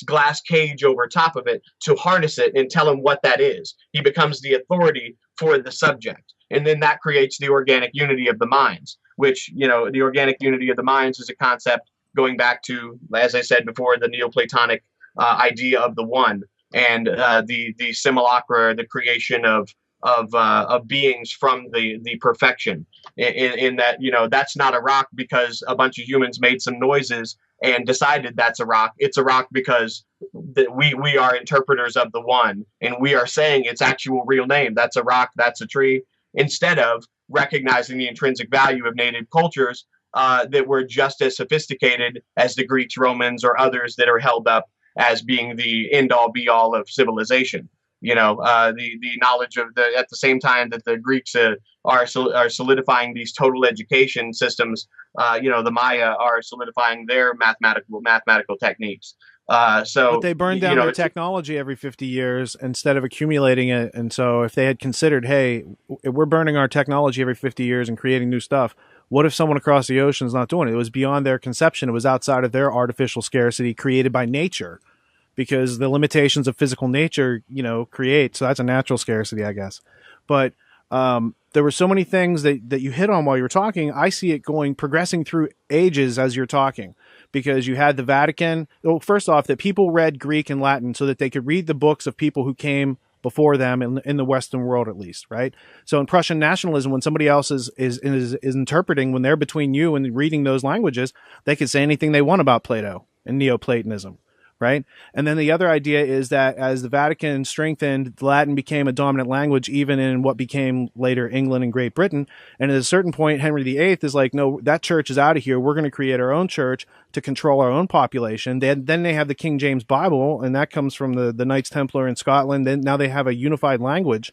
glass cage over top of it to harness it and tell him what that is. He becomes the authority for the subject. And then that creates the organic unity of the minds, which, the organic unity of the minds is a concept going back to, as I said before, the Neoplatonic idea of the one, and the simulacra, the creation of beings from the perfection. In that, that's not a rock because a bunch of humans made some noises and decided that's a rock. It's a rock because we are interpreters of the one, and we are saying its actual real name. That's a rock, that's a tree, instead of recognizing the intrinsic value of native cultures that were just as sophisticated as the Greeks, Romans, or others that are held up as being the end-all be-all of civilization. The knowledge of at the same time that the Greeks are solidifying these total education systems, the Maya are solidifying their mathematical techniques. But they burn down their technology every 50 years instead of accumulating it. And so if they had considered, hey, we're burning our technology every 50 years and creating new stuff, what if someone across the ocean is not doing it? It was beyond their conception. It was outside of their artificial scarcity created by nature, because the limitations of physical nature, create. So that's a natural scarcity, I guess. But there were so many things that you hit on while you were talking. I see it progressing through ages as you're talking, because you had the Vatican. Well, first off, that people read Greek and Latin so that they could read the books of people who came before them in the Western world, at least, right? So in Prussian nationalism, when somebody else is interpreting, when they're between you and reading those languages, they could say anything they want about Plato and Neoplatonism. right? And then the other idea is that as the Vatican strengthened, Latin became a dominant language even in what became later England and Great Britain. And at a certain point, Henry VIII is like, no, that church is out of here. We're going to create our own church to control our own population. Then they have the King James Bible, and that comes from the Knights Templar in Scotland. Then now they have a unified language.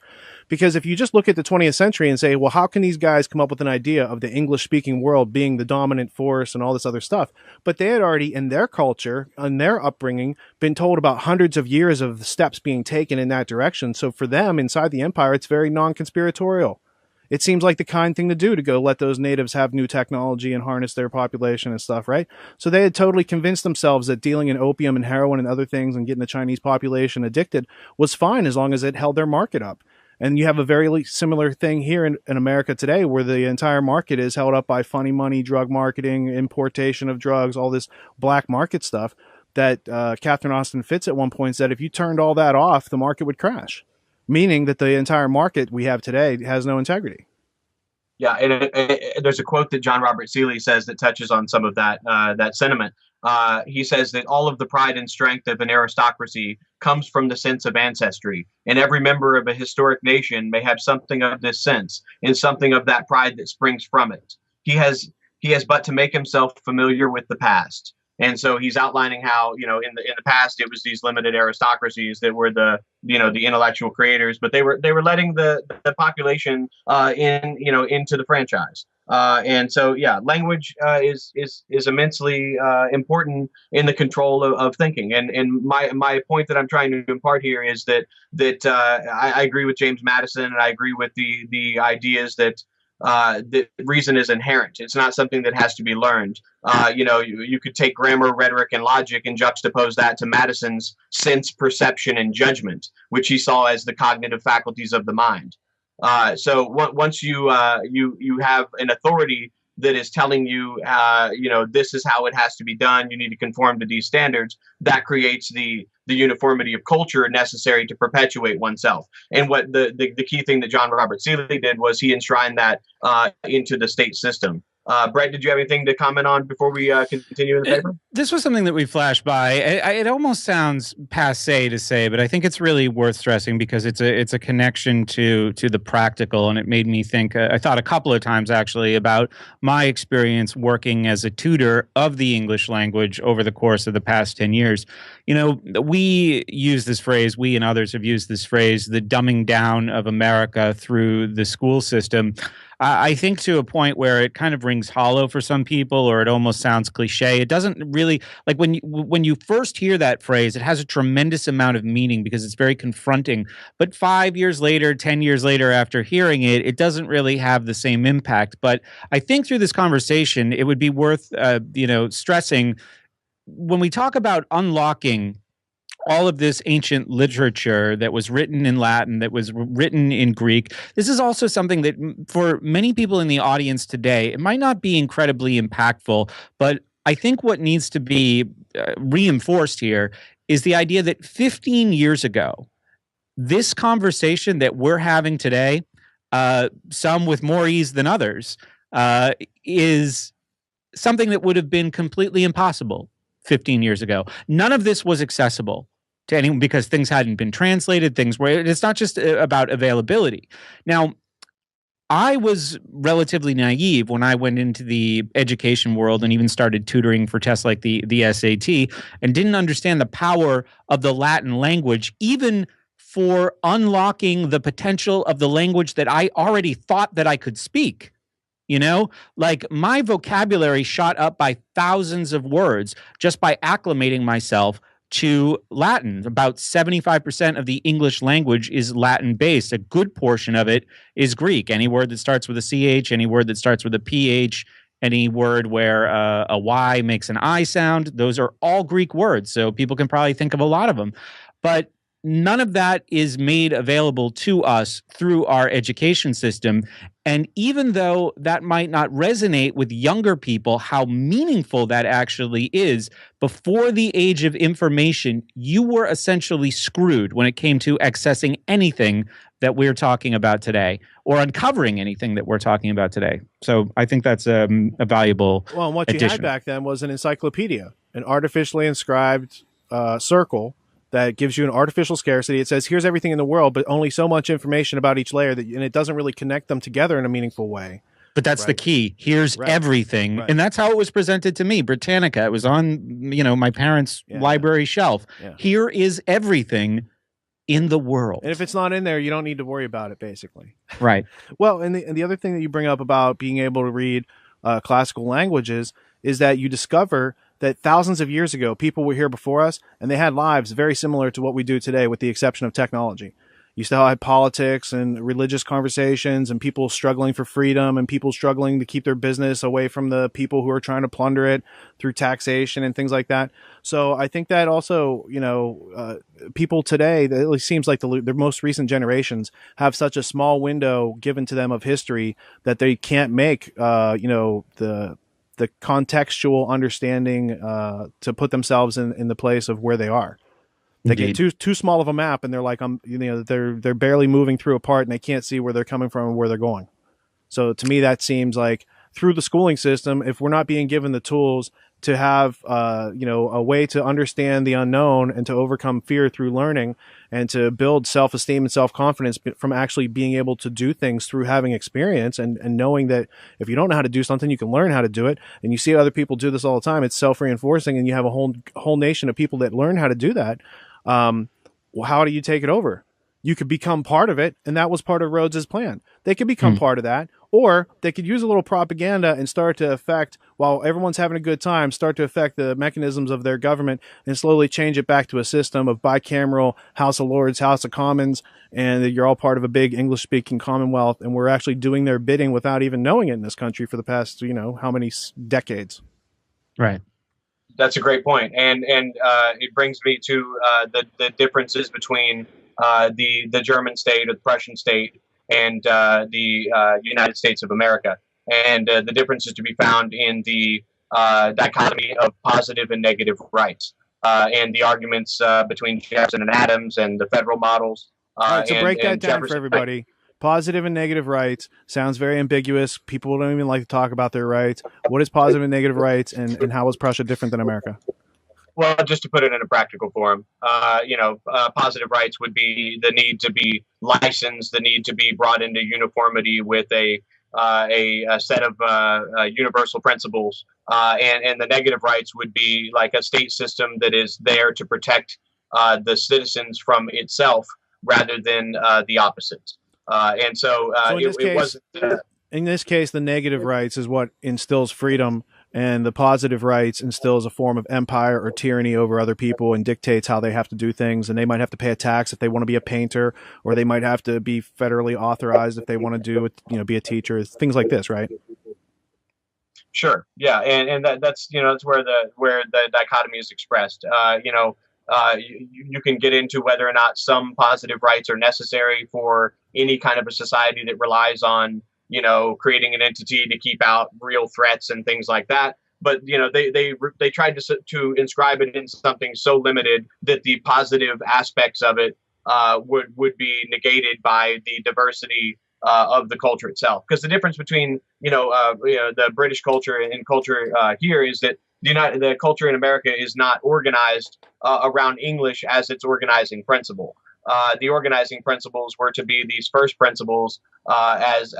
Because if you just look at the 20th century and say, well, how can these guys come up with an idea of the English-speaking world being the dominant force and all this other stuff? But they had already, in their culture, in their upbringing, been told about hundreds of years of steps being taken in that direction. So for them, inside the empire, it's very non-conspiratorial. It seems like the kind thing to do to go let those natives have new technology and harness their population and stuff, right? So they had totally convinced themselves that dealing in opium and heroin and other things and getting the Chinese population addicted was fine as long as it held their market up. And you have a very similar thing here in America today, where the entire market is held up by funny money, drug marketing, importation of drugs, all this black market stuff that Catherine Austin Fitts at one point said, if you turned all that off, the market would crash, meaning that the entire market we have today has no integrity. Yeah, and there's a quote that John Robert Seeley says that touches on some of that sentiment. He says that all of the pride and strength of an aristocracy comes from the sense of ancestry, and every member of a historic nation may have something of this sense and something of that pride that springs from it. He has but to make himself familiar with the past. And so he's outlining how, in the past, it was these limited aristocracies that were the intellectual creators, but they were letting the population into the franchise. And so, yeah, language is immensely important in the control of thinking. And my point that I'm trying to impart here is that I agree with James Madison, and I agree with the ideas that reason is inherent. It's not something that has to be learned. You could take grammar, rhetoric, and logic and juxtapose that to Madison's sense, perception, and judgment, which he saw as the cognitive faculties of the mind. So once you have an authority that is telling you, this is how it has to be done, you need to conform to these standards, that creates the uniformity of culture necessary to perpetuate oneself. And what the key thing that John Robert Seeley did was he enshrined that into the state system. Brett, did you have anything to comment on before we continue in the paper? This was something that we flashed by. It almost sounds passé to say, but I think it's really worth stressing because it's a connection to the practical, and it made me think. I thought a couple of times actually about my experience working as a tutor of the English language over the course of the past 10 years. We use this phrase, we and others have used this phrase, the dumbing down of America through the school system. I think to a point where it kind of rings hollow for some people, or it almost sounds cliche. It doesn't really, like when you first hear that phrase, it has a tremendous amount of meaning because it's very confronting. But 5 years later, 10 years later after hearing it, it doesn't really have the same impact. But I think through this conversation, it would be worth stressing when we talk about unlocking all of this ancient literature that was written in Latin, that was written in Greek. This is also something that for many people in the audience today, it might not be incredibly impactful, but I think what needs to be reinforced here is the idea that 15 years ago, this conversation that we're having today, some with more ease than others, is something that would have been completely impossible 15 years ago. None of this was accessible to anyone because things hadn't been translated. It's not just about availability. Now, I was relatively naive when I went into the education world and even started tutoring for tests like the SAT, and didn't understand the power of the Latin language, even for unlocking the potential of the language that I already thought that I could speak. Like my vocabulary shot up by thousands of words just by acclimating myself to Latin. About 75% of the English language is Latin-based. A good portion of it is Greek. Any word that starts with a CH, any word that starts with a PH, any word where a Y makes an I sound, those are all Greek words. So people can probably think of a lot of them. But none of that is made available to us through our education system. And even though that might not resonate with younger people, how meaningful that actually is, before the age of information, you were essentially screwed when it came to accessing anything that we're talking about today, or uncovering anything that we're talking about today. So I think that's a valuable Well, and what addition. You had back then was an encyclopedia, an artificially inscribed circle that gives you an artificial scarcity. It says, here's everything in the world, but only so much information about each layer, and it doesn't really connect them together in a meaningful way. But that's the key. Here's everything. And that's how it was presented to me. Britannica. It was on, my parents' library shelf. Yeah. Here is everything in the world. And if it's not in there, you don't need to worry about it, basically. Right. Well, and the other thing that you bring up about being able to read classical languages is that you discover that thousands of years ago, people were here before us, and they had lives very similar to what we do today, with the exception of technology. You still had politics and religious conversations and people struggling for freedom and people struggling to keep their business away from the people who are trying to plunder it through taxation and things like that. So I think that also, people today, it at least seems like the most recent generations have such a small window given to them of history that they can't make, the contextual understanding to put themselves in the place of where they are. They get too small of a map, and they're like, they're barely moving through a part, and they can't see where they're coming from and where they're going. So to me, that seems like through the schooling system, if we're not being given the tools to have, a way to understand the unknown and to overcome fear through learning and to build self-esteem and self-confidence from actually being able to do things through having experience and knowing that if you don't know how to do something, you can learn how to do it. And you see other people do this all the time. It's self-reinforcing, and you have a whole nation of people that learn how to do that. How do you take it over? You could become part of it, and that was part of Rhodes's plan. They could become part of that, or they could use a little propaganda and start to affect, while everyone's having a good time, start to affect the mechanisms of their government and slowly change it back to a system of bicameral House of Lords, House of Commons, and you're all part of a big English-speaking Commonwealth, and we're actually doing their bidding without even knowing it in this country for the past, how many decades. Right. That's a great point, and it brings me to the differences between the German state or the Prussian state and the United States of America, and the differences to be found in the dichotomy of positive and negative rights, and the arguments between Jefferson and Adams and the federal models. All right, so break that down for everybody. Positive and negative rights sounds very ambiguous. People don't even like to talk about their rights. What is positive and negative rights, and how is Prussia different than America? Well, just to put it in a practical form, positive rights would be the need to be licensed, the need to be brought into uniformity with a set of universal principles, and the negative rights would be like a state system that is there to protect the citizens from itself rather than the opposite. In this case, the negative rights is what instills freedom, and the positive rights instills a form of empire or tyranny over other people and dictates how they have to do things. And they might have to pay a tax if they want to be a painter, or they might have to be federally authorized if they want to be a teacher, things like this, right? Sure. Yeah. And that's where the dichotomy is expressed. You can get into whether or not some positive rights are necessary for any kind of a society that relies on, creating an entity to keep out real threats and things like that. But, they tried to inscribe it in something so limited that the positive aspects of it would be negated by the diversity of the culture itself. Because the difference between, the British culture and culture here is that the culture in America is not organized around English as its organizing principle. The organizing principles were to be these first principles, as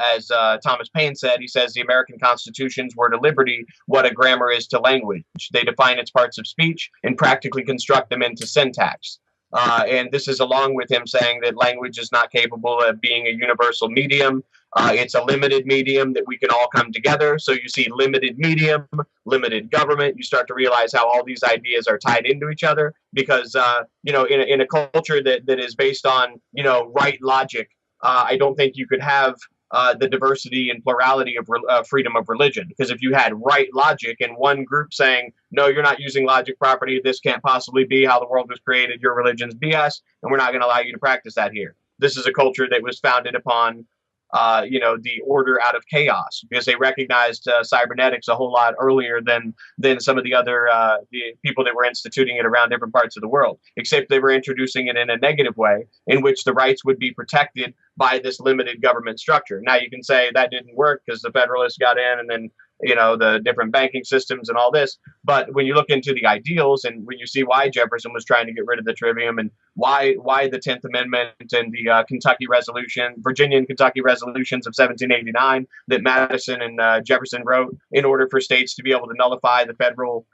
Thomas Paine said. He says the American constitutions were to liberty what a grammar is to language. They define its parts of speech and practically construct them into syntax. And this is along with him saying that language is not capable of being a universal medium. It's a limited medium that we can all come together. So you see limited medium, limited government. You start to realize how all these ideas are tied into each other because, in a culture that is based on, right logic, I don't think you could have the diversity and plurality of freedom of religion. Because if you had right logic and one group saying, no, you're not using logic properly, this can't possibly be how the world was created, your religion's BS, and we're not going to allow you to practice that here. This is a culture that was founded upon the order out of chaos, because they recognized cybernetics a whole lot earlier than some of the other the people that were instituting it around different parts of the world, except they were introducing it in a negative way in which the rights would be protected by this limited government structure. Now you can say that didn't work because the Federalists got in and then the different banking systems and all this. But when you look into the ideals and when you see why Jefferson was trying to get rid of the Trivium and why the 10th Amendment and the Virginia and Kentucky resolutions of 1789 that Madison and Jefferson wrote in order for states to be able to nullify the federal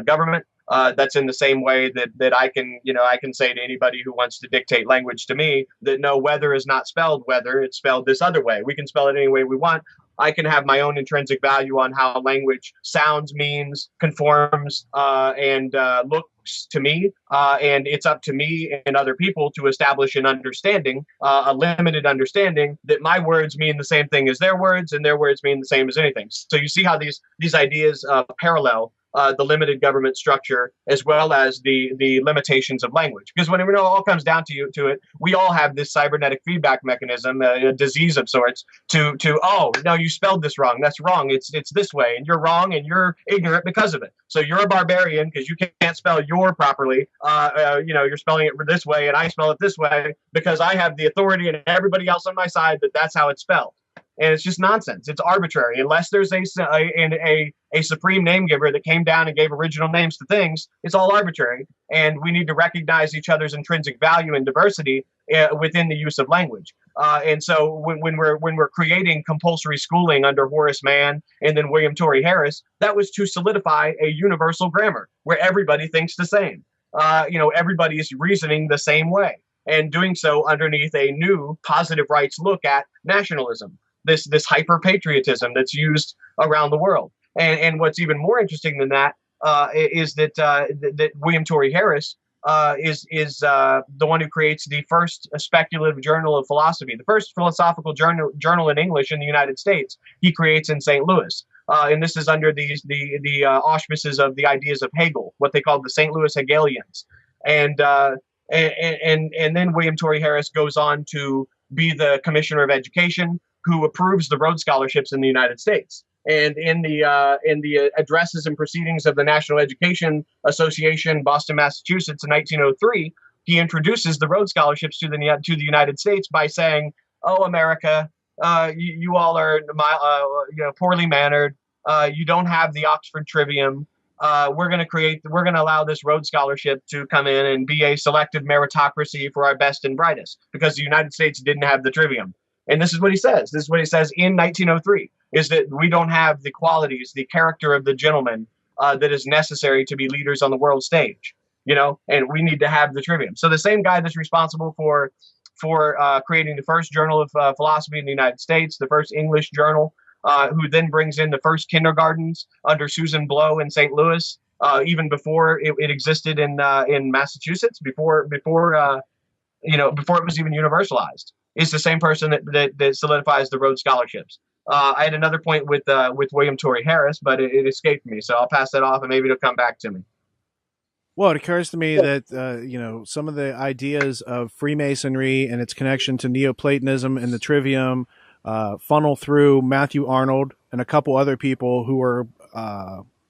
government. That's in the same way that I can say to anybody who wants to dictate language to me that no, weather is not spelled weather, it's spelled this other way. We can spell it any way we want. I can have my own intrinsic value on how language sounds, means, conforms, and looks to me. And it's up to me and other people to establish an understanding, a limited understanding that my words mean the same thing as their words and their words mean the same as anything. So you see how these ideas parallel the limited government structure as well as the limitations of language. Because when it all comes down to it, we all have this cybernetic feedback mechanism, a disease of sorts, to oh, no, you spelled this wrong. That's wrong. It's this way, and you're wrong, and you're ignorant because of it. So you're a barbarian because you can't spell your properly. You're spelling it this way, and I spell it this way because I have the authority and everybody else on my side that's how it's spelled. And it's just nonsense. It's arbitrary. Unless there's a supreme name giver that came down and gave original names to things, it's all arbitrary. And we need to recognize each other's intrinsic value and diversity within the use of language. And so when we're creating compulsory schooling under Horace Mann and then William Torrey Harris, that was to solidify a universal grammar where everybody thinks the same. Everybody is reasoning the same way and doing so underneath a new positive rights look at nationalism. This hyper patriotism that's used around the world, and what's even more interesting than that is that William Torrey Harris is the one who creates the first speculative journal of philosophy, the first philosophical journal in English in the United States. He creates in St. Louis, and this is under the auspices of the ideas of Hegel, what they called the St. Louis Hegelians, and then William Torrey Harris goes on to be the Commissioner of Education, who approves the Rhodes scholarships in the United States. And in the addresses and proceedings of the National Education Association, Boston, Massachusetts, in 1903, he introduces the Rhodes scholarships to the United States by saying, "Oh, America, you all are poorly mannered. You don't have the Oxford Trivium. We're going to allow this Rhodes Scholarship to come in and be a selective meritocracy for our best and brightest, because the United States didn't have the Trivium." And this is what he says. This is what he says in 1903, is that we don't have the qualities, the character of the gentleman that is necessary to be leaders on the world stage, and we need to have the Trivium. So the same guy that's responsible for creating the first journal of philosophy in the United States, the first English journal, who then brings in the first kindergartens under Susan Blow in St. Louis, even before it existed in Massachusetts, before it was even universalized. Is the same person that solidifies the Rhodes scholarships. I had another point with William Torrey Harris, but it escaped me, so I'll pass that off, and maybe it'll come back to me. Well, it occurs to me that some of the ideas of Freemasonry and its connection to Neoplatonism and the Trivium funnel through Matthew Arnold and a couple other people who are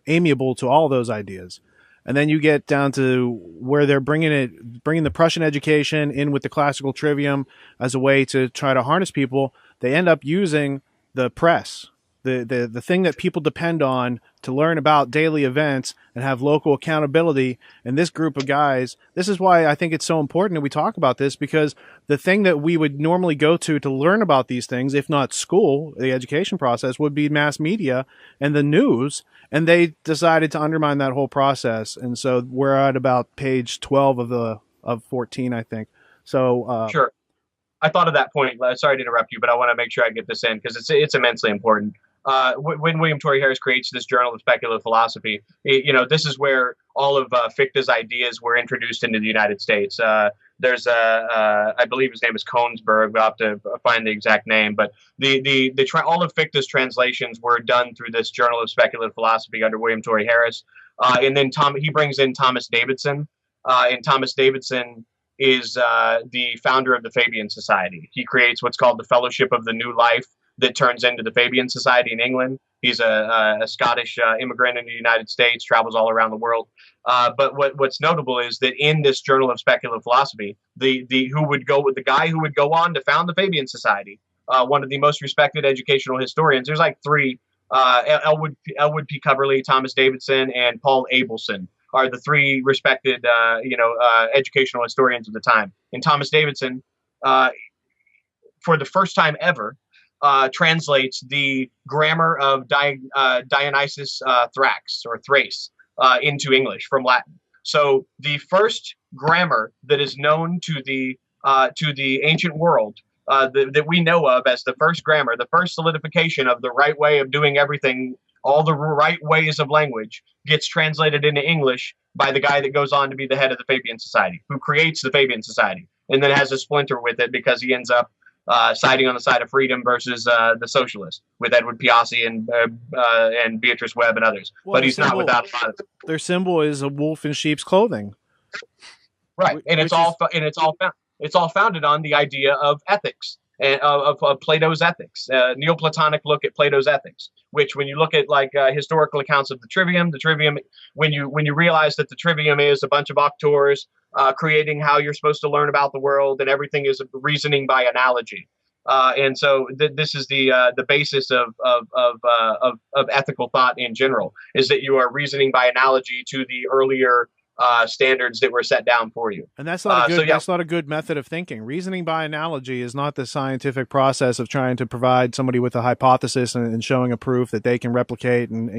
amiable to all those ideas. And then you get down to where they're bringing the Prussian education in with the classical Trivium as a way to try to harness people. They end up using the press, the thing that people depend on to learn about daily events and have local accountability. And this group of guys, this is why I think it's so important that we talk about this, because the thing that we would normally go to learn about these things, if not school, the education process, would be mass media and the news. And they decided to undermine that whole process. And so we're at about page 12 of 14, I think. So sure. I thought of that point. Sorry to interrupt you, but I want to make sure I get this in because it's immensely important. When William Torrey Harris creates this Journal of Speculative Philosophy, this is where all of Fichte's ideas were introduced into the United States. There's I believe his name is Koensberg. We'll have to find the exact name, but all of Fichte's translations were done through this Journal of Speculative Philosophy under William Torrey Harris. And then he brings in Thomas Davidson, and Thomas Davidson is the founder of the Fabian Society. He creates what's called the Fellowship of the New Life that turns into the Fabian Society in England. He's a Scottish immigrant in the United States, travels all around the world. But what's notable is that in this Journal of Speculative Philosophy, the guy who would go on to found the Fabian Society one of the most respected educational historians. There's like three: Elwood P. Coverley, Thomas Davidson, and Paul Abelson are the three respected, educational historians of the time. And Thomas Davidson, for the first time ever, translates the grammar of Dionysius Thrace into English from Latin. So the first grammar that is known to the ancient world that we know of as the first grammar, the first solidification of the right way of doing everything, all the right ways of language, gets translated into English by the guy that goes on to be the head of the Fabian Society, who creates the Fabian Society, and then has a splinter with it because he ends up siding on the side of freedom versus the socialists with Edward Piazzi and Beatrice Webb and others. Well, but he's not without a lot of their symbol is a wolf in sheep's clothing, right? And it's all founded on the idea of ethics and of Plato's ethics, Neoplatonic look at Plato's ethics. Which, when you look at like historical accounts of the Trivium, when you realize that the Trivium is a bunch of auctors creating how you're supposed to learn about the world, and everything is reasoning by analogy. And so this is the basis of ethical thought in general, is that you are reasoning by analogy to the earlier standards that were set down for you. And that's not a good that's not a good method of thinking. Reasoning by analogy is not the scientific process of trying to provide somebody with a hypothesis and showing a proof that they can replicate, and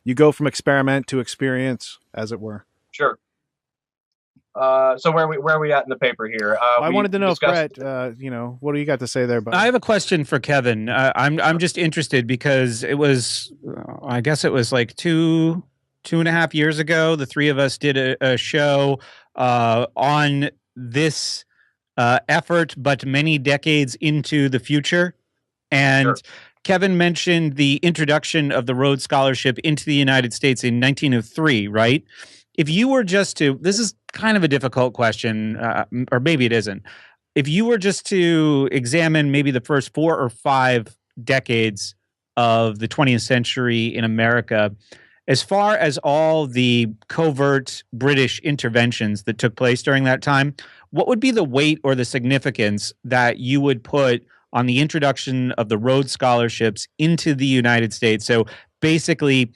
you go from experiment to experience, as it were. Sure. So where are we at in the paper here? I wanted to know, Brett, what do you got to say there? I have a question for Kevin. I'm just interested because it was, I guess it was like 2.5 years ago, the three of us did a show on this effort, but many decades into the future. And sure. Kevin mentioned the introduction of the Rhodes Scholarship into the United States in 1903, right? If you were just to, this is kind of a difficult question, or maybe it isn't. If you were just to examine maybe the first 4 or 5 decades of the 20th century in America, as far as all the covert British interventions that took place during that time, what would be the weight or the significance that you would put on the introduction of the Rhodes Scholarships into the United States? So basically,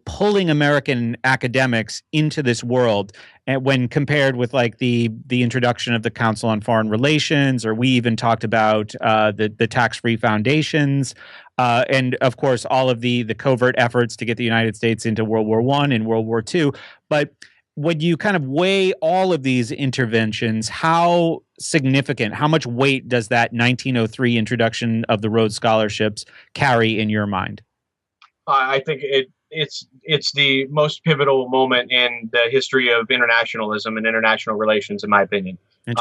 pulling American academics into this world, and when compared with like the introduction of the Council on Foreign Relations, or we even talked about the tax-free foundations, and of course all of the covert efforts to get the United States into World War I and World War II. But when you kind of weigh all of these interventions, how significant, how much weight does that 1903 introduction of the Rhodes Scholarships carry in your mind? I think it's the most pivotal moment in the history of internationalism and international relations, in my opinion. And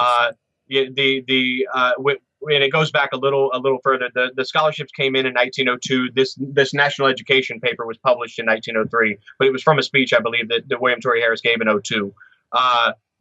it goes back a little further. The scholarships came in 1902. This national education paper was published in 1903, but it was from a speech, I believe, that William Torrey Harris gave in 2002.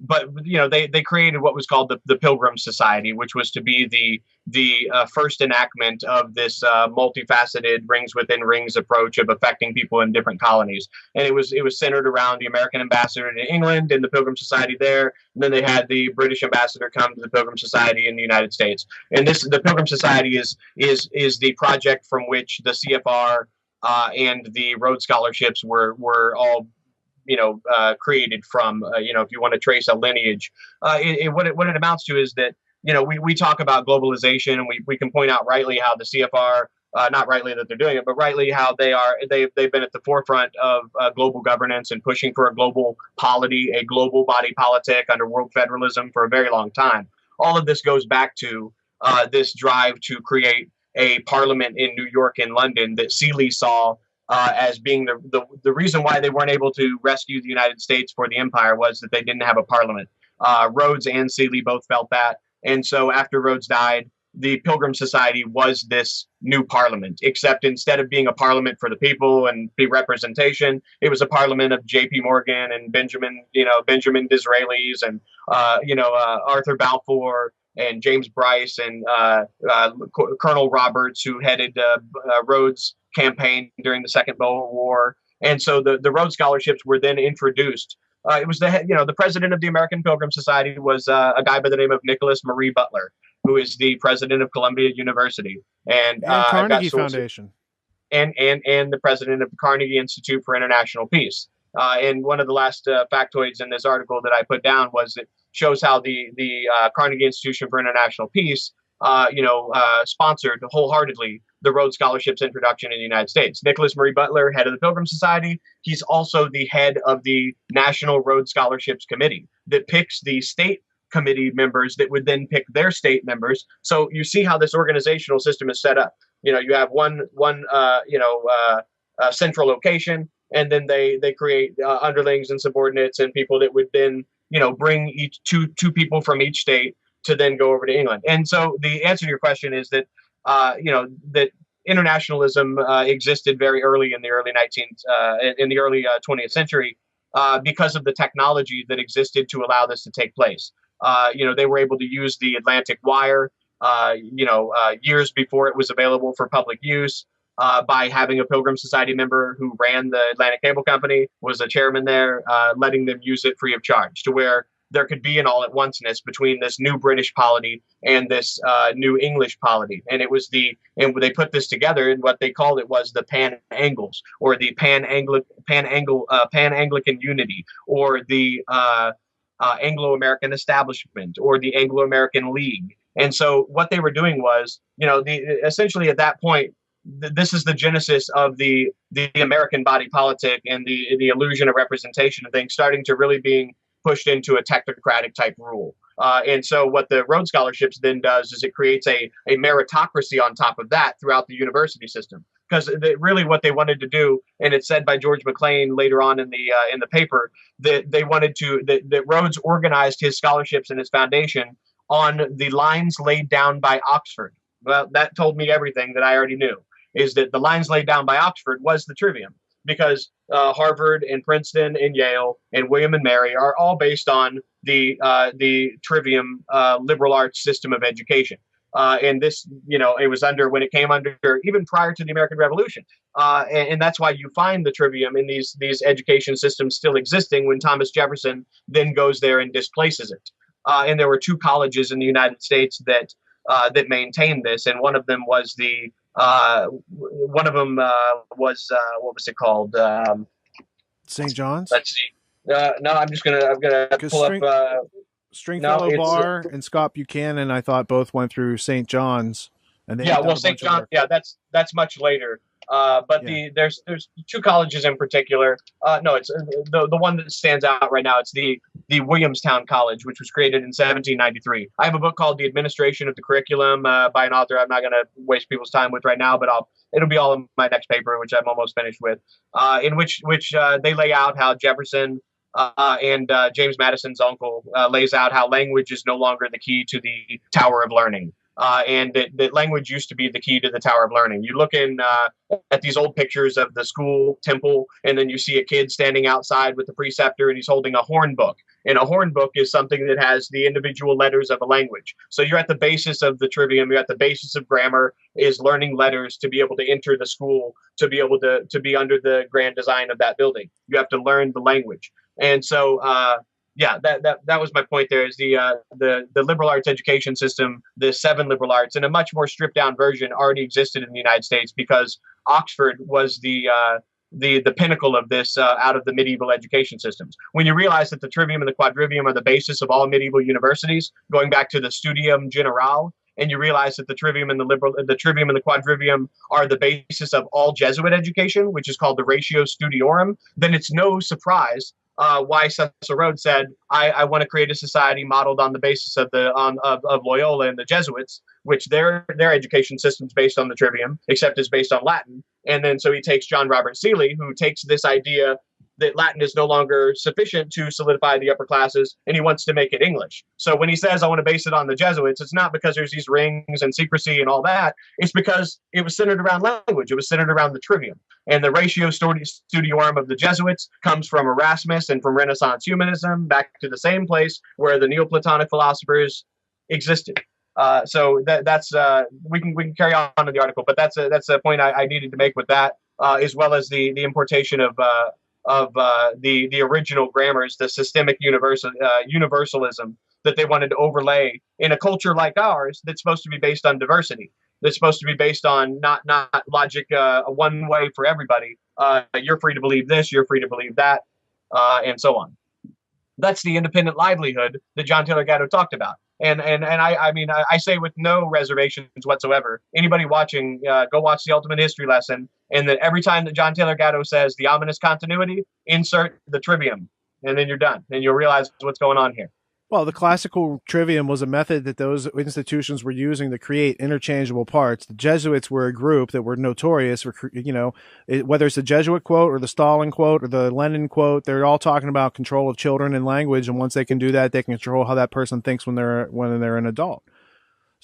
But they created what was called the Pilgrim Society, which was to be the first enactment of this multifaceted rings within rings approach of affecting people in different colonies. And it was centered around the American ambassador in England and the Pilgrim Society there. And then they had the British ambassador come to the Pilgrim Society in the United States. And the Pilgrim Society is the project from which the CFR and the Rhodes Scholarships were all created from, if you want to trace a lineage. What it amounts to is that, we talk about globalization, and we can point out rightly how the CFR, not rightly that they're doing it, but rightly how they've been at the forefront of global governance and pushing for a global polity, a global body politic under world federalism for a very long time. All of this goes back to this drive to create a parliament in New York and London that Seeley saw as being the reason why they weren't able to rescue the United States for the empire, was that they didn't have a parliament. Rhodes and Seeley both felt that. And so after Rhodes died, the Pilgrim Society was this new parliament, except instead of being a parliament for the people and be representation, it was a parliament of J.P. Morgan and Benjamin Disraelis and, Arthur Balfour and James Bryce and Colonel Roberts, who headed Rhodes' campaign during the Second Boer War. And so the Rhodes Scholarships were then introduced. It was the president of the American Pilgrim Society was a guy by the name of Nicholas Marie Butler. who is the president of Columbia University, and I've got Carnegie sources, Foundation. and the president of the Carnegie Institute for International Peace. And one of the last factoids in this article that I put down was it shows how the Carnegie Institution for International Peace, sponsored wholeheartedly the Rhodes Scholarships introduction in the United States. Nicholas Murray Butler, head of the Pilgrim Society, he's also the head of the National Rhodes Scholarships Committee that picks the state committee members that would then pick their state members. So you see how this organizational system is set up. You have one central location, and then they create underlings and subordinates and people that would then bring each two people from each state to then go over to England. And so the answer to your question is that that internationalism existed very early in the early 20th century because of the technology that existed to allow this to take place. They were able to use the Atlantic wire, years before it was available for public use. By having a Pilgrim Society member who ran the Atlantic Cable Company, was a chairman there, letting them use it free of charge, to where there could be an all-at-onceness between this new British polity and this new English polity. And they put this together, and what they called it was the Pan-Angles, or the Pan-Anglican Unity, or the Anglo-American Establishment, or the Anglo-American League. And so what they were doing was, essentially at that point, this is the genesis of the American body politic and the illusion of representation and things starting to really being pushed into a technocratic type rule. And so what the Rhodes Scholarships then does is it creates a meritocracy on top of that throughout the university system. Because really what they wanted to do, and it's said by George McLean later on in the paper, that they wanted to, that Rhodes organized his scholarships and his foundation on the lines laid down by Oxford. Well, that told me everything that I already knew, is that the lines laid down by Oxford was the Trivium, because Harvard and Princeton and Yale and William and Mary are all based on the Trivium liberal arts system of education. And this, it was when it came under, even prior to the American Revolution. And that's why you find the Trivium in these education systems still existing when Thomas Jefferson then goes there and displaces it. And there were two colleges in the United States that maintained this, and one of them was what was it called? St. John's. Let's see. No, I'm gonna pull up. Stringfellow Bar and Scott Buchanan, I thought, both went through St. John's, and they St. John. Yeah, that's much later. But there's two colleges in particular. No, it's the one that stands out right now. It's the Williamstown College, which was created in 1793. I have a book called The Administration of the Curriculum by an author I'm not going to waste people's time with right now, but it'll be all in my next paper, which I'm almost finished with, in which they lay out how Jefferson and James Madison's uncle lays out how language is no longer the key to the Tower of Learning. And that language used to be the key to the Tower of Learning. You look at these old pictures of the school temple, and then you see a kid standing outside with the preceptor, and he's holding a horn book. And a horn book is something that has the individual letters of a language. So you're at the basis of the Trivium, you're at the basis of grammar, is learning letters to be able to enter the school, to be able to be under the grand design of that building. You have to learn the language. And so, that was my point. There is the liberal arts education system, the 7 liberal arts, and a much more stripped down version already existed in the United States, because Oxford was the pinnacle of this out of the medieval education systems. When you realize that the Trivium and the Quadrivium are the basis of all medieval universities, going back to the Studium Generale, and you realize that the Trivium and the Trivium and the Quadrivium are the basis of all Jesuit education, which is called the Ratio Studiorum, then it's no surprise why Cecil Rhodes said, I want to create a society modeled on the basis of Loyola and the Jesuits, which their education system's based on the Trivium, except it's based on Latin. And then so he takes John Robert Seeley, who takes this idea that Latin is no longer sufficient to solidify the upper classes, and he wants to make it English. So when he says, I want to base it on the Jesuits, it's not because there's these rings and secrecy and all that. It's because it was centered around language. It was centered around the Trivium. And the Ratio Studiorum of the Jesuits comes from Erasmus and from Renaissance humanism, back to the same place where the Neoplatonic philosophers existed. So that's we can carry on in the article, but that's a point I needed to make with that, as well as the importation of the original grammars, the systemic universalism that they wanted to overlay in a culture like ours that's supposed to be based on diversity. That's supposed to be based on not logic, one way for everybody. You're free to believe this, you're free to believe that, and so on. That's the independent livelihood that John Taylor Gatto talked about. And I mean, I say with no reservations whatsoever, anybody watching, go watch the Ultimate History Lesson. And that every time that John Taylor Gatto says the ominous continuity, insert the trivium, and then you're done. And you'll realize what's going on here. Well, the classical trivium was a method that those institutions were using to create interchangeable parts. The Jesuits were a group that were notorious for, whether it's the Jesuit quote or the Stalin quote or the Lenin quote, they're all talking about control of children and language. And once they can do that, they can control how that person thinks when they're an adult.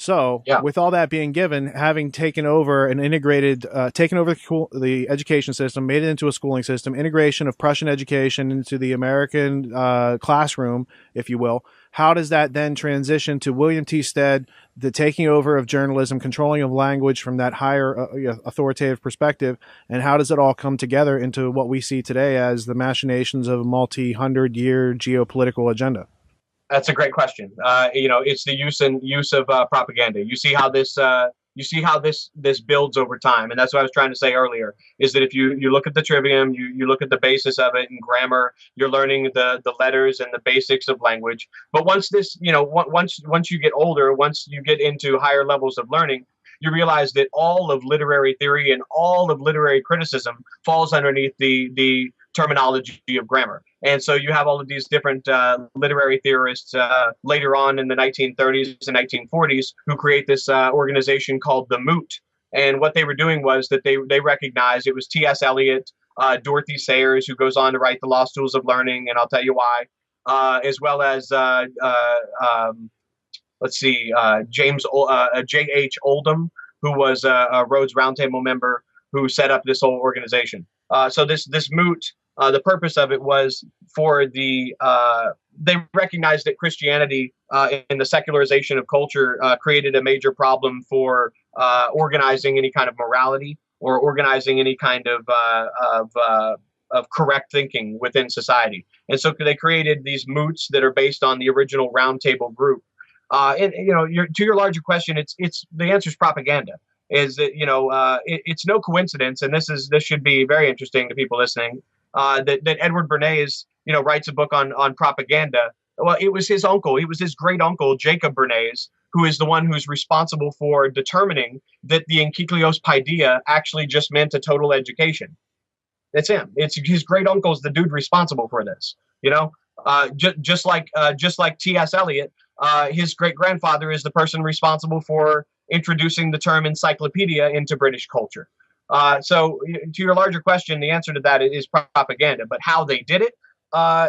So with all that being given, having taken over and integrated, the education system, made it into a schooling system, integration of Prussian education into the American classroom, if you will, how does that then transition to William T. Stead, the taking over of journalism, controlling of language from that higher authoritative perspective, and how does it all come together into what we see today as the machinations of a multi-hundred-year geopolitical agenda? That's a great question. It's the use of propaganda. You see how this builds over time, and that's what I was trying to say earlier. Is that if you look at the trivium, you look at the basis of it in grammar, you're learning the letters and the basics of language. But once you get older, once you get into higher levels of learning, you realize that all of literary theory and all of literary criticism falls underneath the terminology of grammar. And so you have all of these different literary theorists later on in the 1930s and 1940s who create this organization called the Moot. And what they were doing was that they recognized it was T.S. Eliot, Dorothy Sayers, who goes on to write The Lost Tools of Learning, and I'll tell you why, as well as James J.H. Oldham, who was a Rhodes Roundtable member who set up this whole organization. So this Moot, the purpose of it was for they recognized that Christianity and the secularization of culture created a major problem for organizing any kind of morality or organizing any kind of correct thinking within society. And so they created these moots that are based on the original Roundtable group. To your larger question, it's the answer is propaganda. Is that it's no coincidence, and this should be very interesting to people listening. That Edward Bernays writes a book on propaganda. Well, it was his uncle, it was his great uncle Jacob Bernays, who is the one who's responsible for determining that the enkycleos paideia actually just meant a total education. It's him. It's his great uncle's the dude responsible for this. Just like T.S. Eliot, his great grandfather is the person responsible for introducing the term encyclopedia into British culture. So to your larger question, the answer to that is propaganda. But how they did it,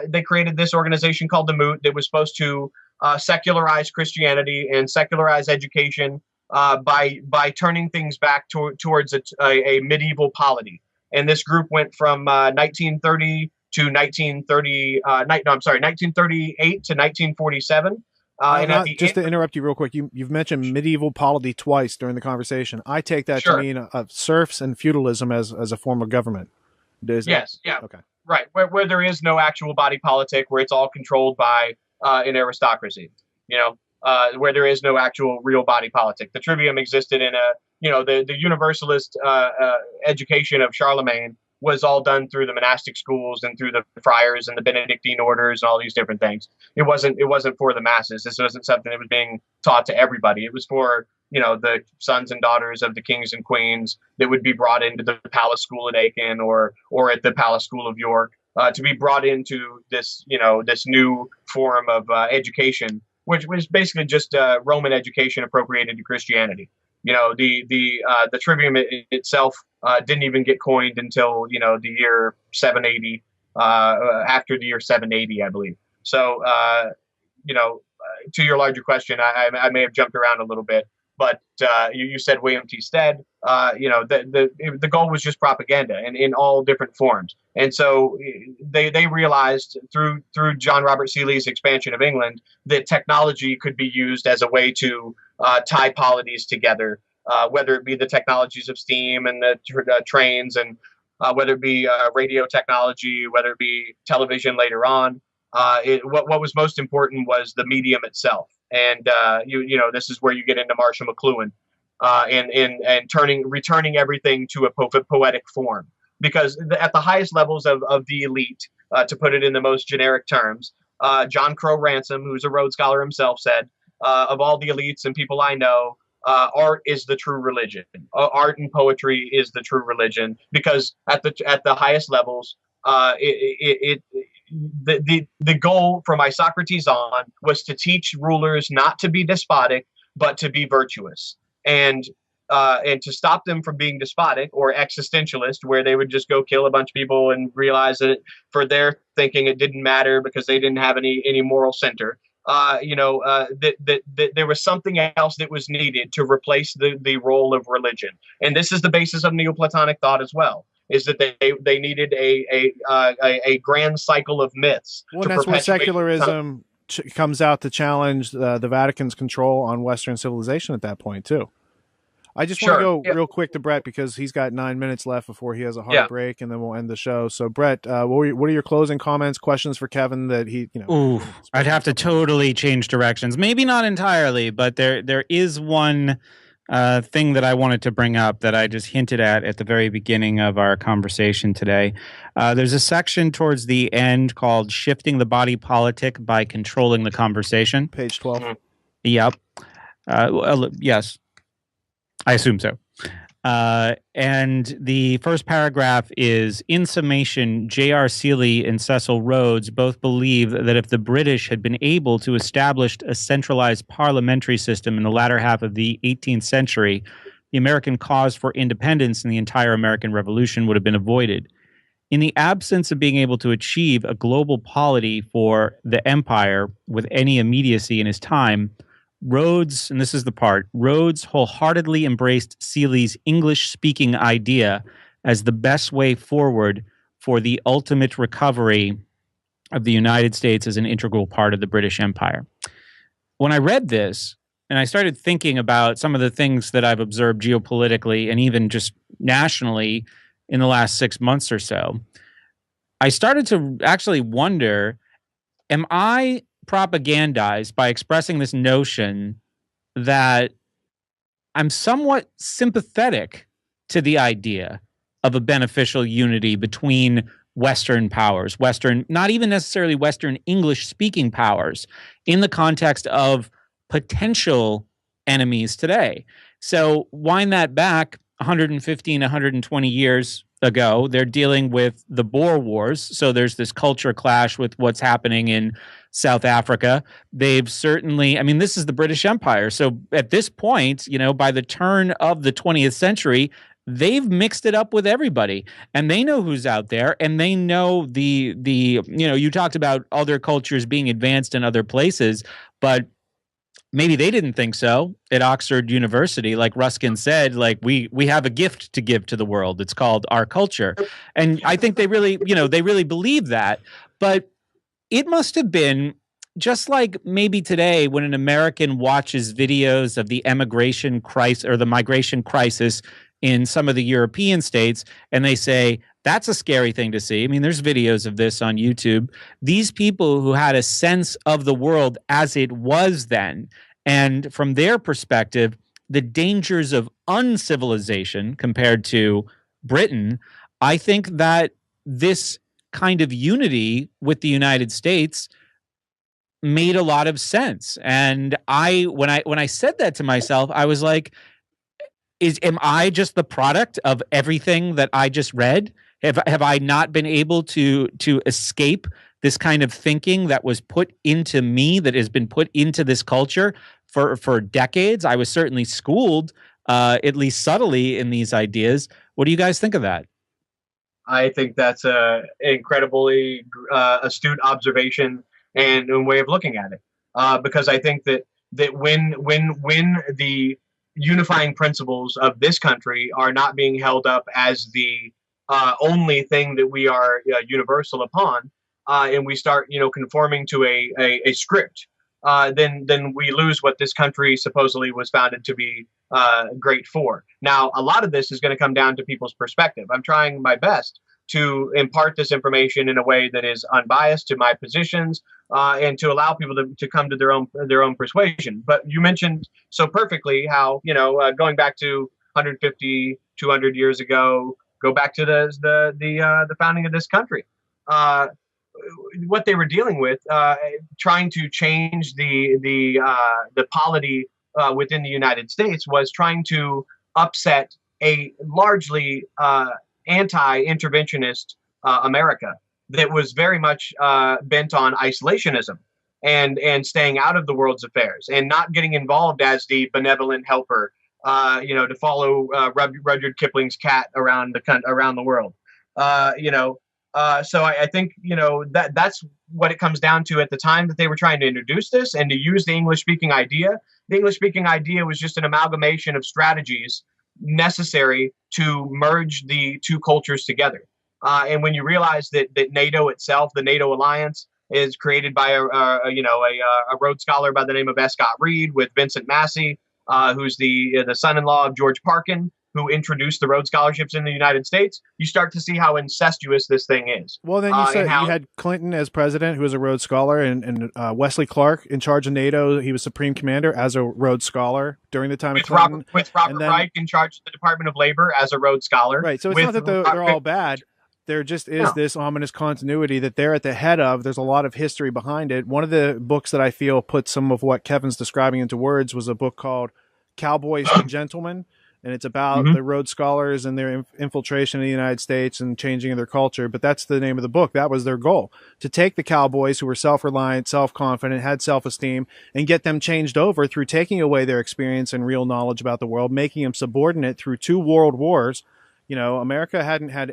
they created this organization called the Moot that was supposed to secularize Christianity and secularize education by turning things back towards a medieval polity. And this group went from 1930 to 1938 to 1947. Just to interrupt you real quick, you've mentioned medieval polity twice during the conversation. I take that to mean serfs and feudalism as a form of government. Yes, yeah, okay, right. Where there is no actual body politic, where it's all controlled by an aristocracy. Where there is no actual real body politic. The trivium existed in the universalist education of Charlemagne was all done through the monastic schools and through the friars and the Benedictine orders and all these different things. It wasn't for the masses. This wasn't something that was being taught to everybody. It was for, the sons and daughters of the kings and queens that would be brought into the palace school at Aachen or at the palace school of York to be brought into this, this new form of education, which was basically just Roman education appropriated to Christianity. The trivium itself didn't even get coined until the year 780, after the year 780, I believe. So to your larger question, I may have jumped around a little bit, but you said William T. Stead. The goal was just propaganda and in all different forms. And so they realized through John Robert Seeley's expansion of England that technology could be used as a way to tie polities together, whether it be the technologies of steam and the trains, and whether it be radio technology, whether it be television later on. What was most important was the medium itself. And this is where you get into Marshall McLuhan, and returning everything to a poetic form. Because at the highest levels of the elite, to put it in the most generic terms, John Crow Ransom, who's a Rhodes Scholar himself, said, of all the elites and people I know, art is the true religion. Art and poetry is the true religion, because at the highest levels, the goal from Isocrates on was to teach rulers not to be despotic, but to be virtuous, and to stop them from being despotic or existentialist, where they would just go kill a bunch of people and realize that for their thinking it didn't matter because they didn't have any moral center. That there was something else that was needed to replace the role of religion, and this is the basis of Neoplatonic thought as well. Is that they needed a grand cycle of myths. Well, and that's where secularism comes out to challenge the Vatican's control on Western civilization at that point too. I just want to go real quick to Brett, because he's got 9 minutes left before he has a hard break, and then we'll end the show. So, Brett, what are your closing comments, questions for Kevin that he, Ooh, I'd have to totally change directions. Maybe not entirely, but there is one thing that I wanted to bring up that I just hinted at the very beginning of our conversation today. There's a section towards the end called "Shifting the Body Politic by Controlling the Conversation." Page 12. Mm-hmm. Yep. Yes. I assume so. And the first paragraph is, in summation, J.R. Seeley and Cecil Rhodes both believe that if the British had been able to establish a centralized parliamentary system in the latter half of the 18th century, the American cause for independence and the entire American Revolution would have been avoided. In the absence of being able to achieve a global polity for the empire with any immediacy in his time, Rhodes, and this is the part, Rhodes wholeheartedly embraced Seeley's English-speaking idea as the best way forward for the ultimate recovery of the United States as an integral part of the British Empire. When I read this, and I started thinking about some of the things that I've observed geopolitically and even just nationally in the last 6 months or so, I started to actually wonder, am I propagandized by expressing this notion that I'm somewhat sympathetic to the idea of a beneficial unity between Western powers, Western, not even necessarily Western English-speaking powers, in the context of potential enemies today. So wind that back 115, 120 years ago, they're dealing with the Boer Wars. So there's this culture clash with what's happening in South Africa. They've certainly, I mean, this is the British Empire. So at this point, by the turn of the 20th century, they've mixed it up with everybody, and they know who's out there, and they know you talked about other cultures being advanced in other places, but maybe they didn't think so at Oxford University. Like Ruskin said, like we have a gift to give to the world. It's called our culture. And I think they really believe that. But it must have been just like maybe today when an American watches videos of the emigration crisis or the migration crisis in some of the European states, and they say, that's a scary thing to see. I mean, there's videos of this on YouTube. These people who had a sense of the world as it was then, and from their perspective, the dangers of uncivilization compared to Britain, I think that this kind of unity with the United States made a lot of sense. And when I said that to myself, I was like, am I just the product of everything that I just read? Have I not been able to escape this kind of thinking that was put into me, that has been put into this culture for decades? I was certainly schooled, at least subtly, in these ideas. What do you guys think of that? I think that's an incredibly astute observation and a way of looking at it, because I think that when the unifying principles of this country are not being held up as the only thing that we are universal upon, and we start conforming to a script, then we lose what this country supposedly was founded to be great for. Now, a lot of this is going to come down to people's perspective. I'm trying my best to impart this information in a way that is unbiased to my positions, and to allow people to come to their own persuasion. But you mentioned so perfectly how, going back to 150, 200 years ago, go back to the founding of this country. What they were dealing with, trying to change the polity within the United States, was trying to upset a largely anti-interventionist America that was very much bent on isolationism and staying out of the world's affairs and not getting involved as the benevolent helper, to follow Rudyard Kipling's cat around the world. So I think, that's what it comes down to at the time that they were trying to introduce this and to use the English-speaking idea. The English-speaking idea was just an amalgamation of strategies necessary to merge the two cultures together. And when you realize that NATO itself, the NATO alliance, is created by a Rhodes Scholar by the name of S. Scott Reed with Vincent Massey, who's the son-in-law of George Parkin, who introduced the Rhodes Scholarships in the United States, you start to see how incestuous this thing is. Well, then you said you had Clinton as president, who was a Rhodes Scholar, and Wesley Clark in charge of NATO. He was Supreme Commander as a Rhodes Scholar during the time of Clinton. With Robert Reich in charge of the Department of Labor as a Rhodes Scholar. Right, so it's not that they're all bad. There just is this ominous continuity that they're at the head of. There's a lot of history behind it. One of the books that I feel put some of what Kevin's describing into words was a book called Cowboys to Gentlemen. And it's about the Rhodes Scholars and their infiltration in the United States and changing their culture. But that's the name of the book. That was their goal, to take the cowboys who were self-reliant, self-confident, had self-esteem, and get them changed over through taking away their experience and real knowledge about the world, making them subordinate through 2 world wars. America hadn't had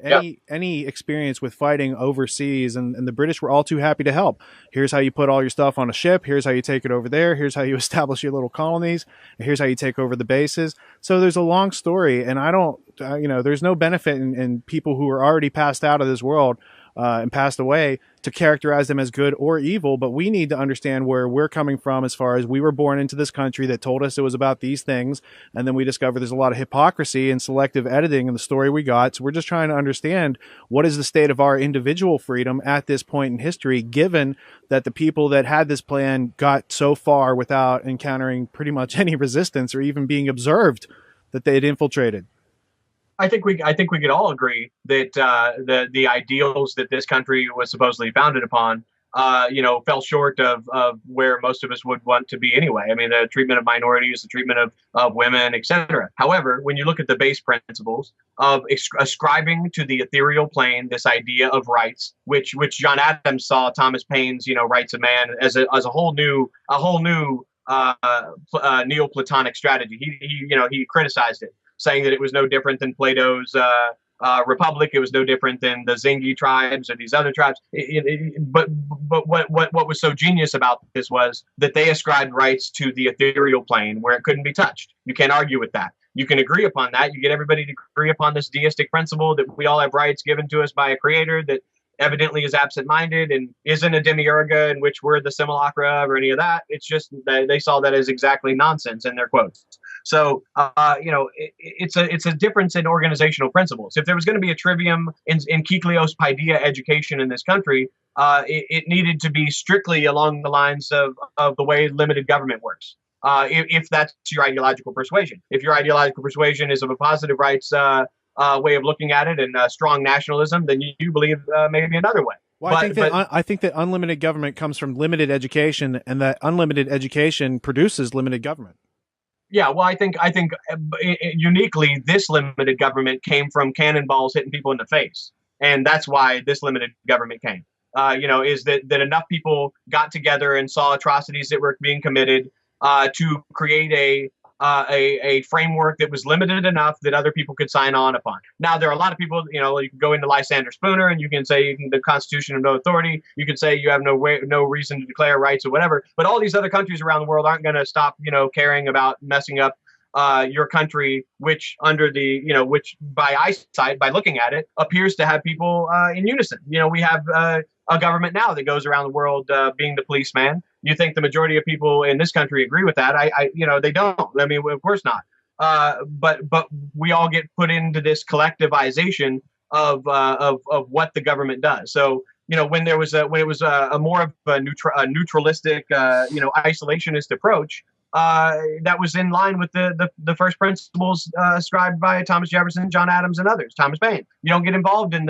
any experience with fighting overseas, and the British were all too happy to help. Here's how you put all your stuff on a ship. Here's how you take it over there. Here's how you establish your little colonies. Here's how you take over the bases. So there's a long story, and I don't, there's no benefit in people who are already passed out of this world and passed away to characterize them as good or evil, but we need to understand where we're coming from as far as we were born into this country that told us it was about these things, and then we discovered there's a lot of hypocrisy and selective editing in the story we got. So we're just trying to understand what is the state of our individual freedom at this point in history, given that the people that had this plan got so far without encountering pretty much any resistance or even being observed that they had infiltrated. I think we could all agree that the ideals that this country was supposedly founded upon, fell short of where most of us would want to be anyway. I mean, the treatment of minorities, the treatment of women, etc. However, when you look at the base principles of ascribing to the ethereal plane this idea of rights, which John Adams saw Thomas Paine's Rights of Man as a whole new Neoplatonic strategy. He criticized it, saying that it was no different than Plato's Republic. It was no different than the Zingi tribes or these other tribes. But what was so genius about this was that they ascribed rights to the ethereal plane where it couldn't be touched. You can't argue with that. You can agree upon that. You get everybody to agree upon this deistic principle that we all have rights given to us by a creator that evidently is absent-minded and isn't a demiurga in which we're the simulacra or any of that. It's just they saw that as exactly nonsense in their quotes. So, it's a difference in organizational principles. If there was going to be a trivium in Kyklios Paideia education in this country, it needed to be strictly along the lines of the way limited government works. If that's your ideological persuasion. If your ideological persuasion is of a positive rights way of looking at it and strong nationalism, then you believe maybe another way. Well, I think that unlimited government comes from limited education, and that unlimited education produces limited government. Yeah, well, I think uniquely this limited government came from cannonballs hitting people in the face, and that's why this limited government came. Is that enough people got together and saw atrocities that were being committed to create a framework that was limited enough that other people could sign on upon. Now, there are a lot of people, you can go into Lysander Spooner and you can say the Constitution of no authority. You can say you have no reason to declare rights or whatever. But all these other countries around the world aren't going to stop, caring about messing up your country, which which by eyesight, by looking at it, appears to have people in unison. We have a government now that goes around the world being the policeman. You think the majority of people in this country agree with that? They don't. I mean, of course not. But we all get put into this collectivization of what the government does. So when it was a more of a neutralistic isolationist approach, that was in line with the first principles ascribed by Thomas Jefferson, John Adams, and others. Thomas Paine. You don't get involved in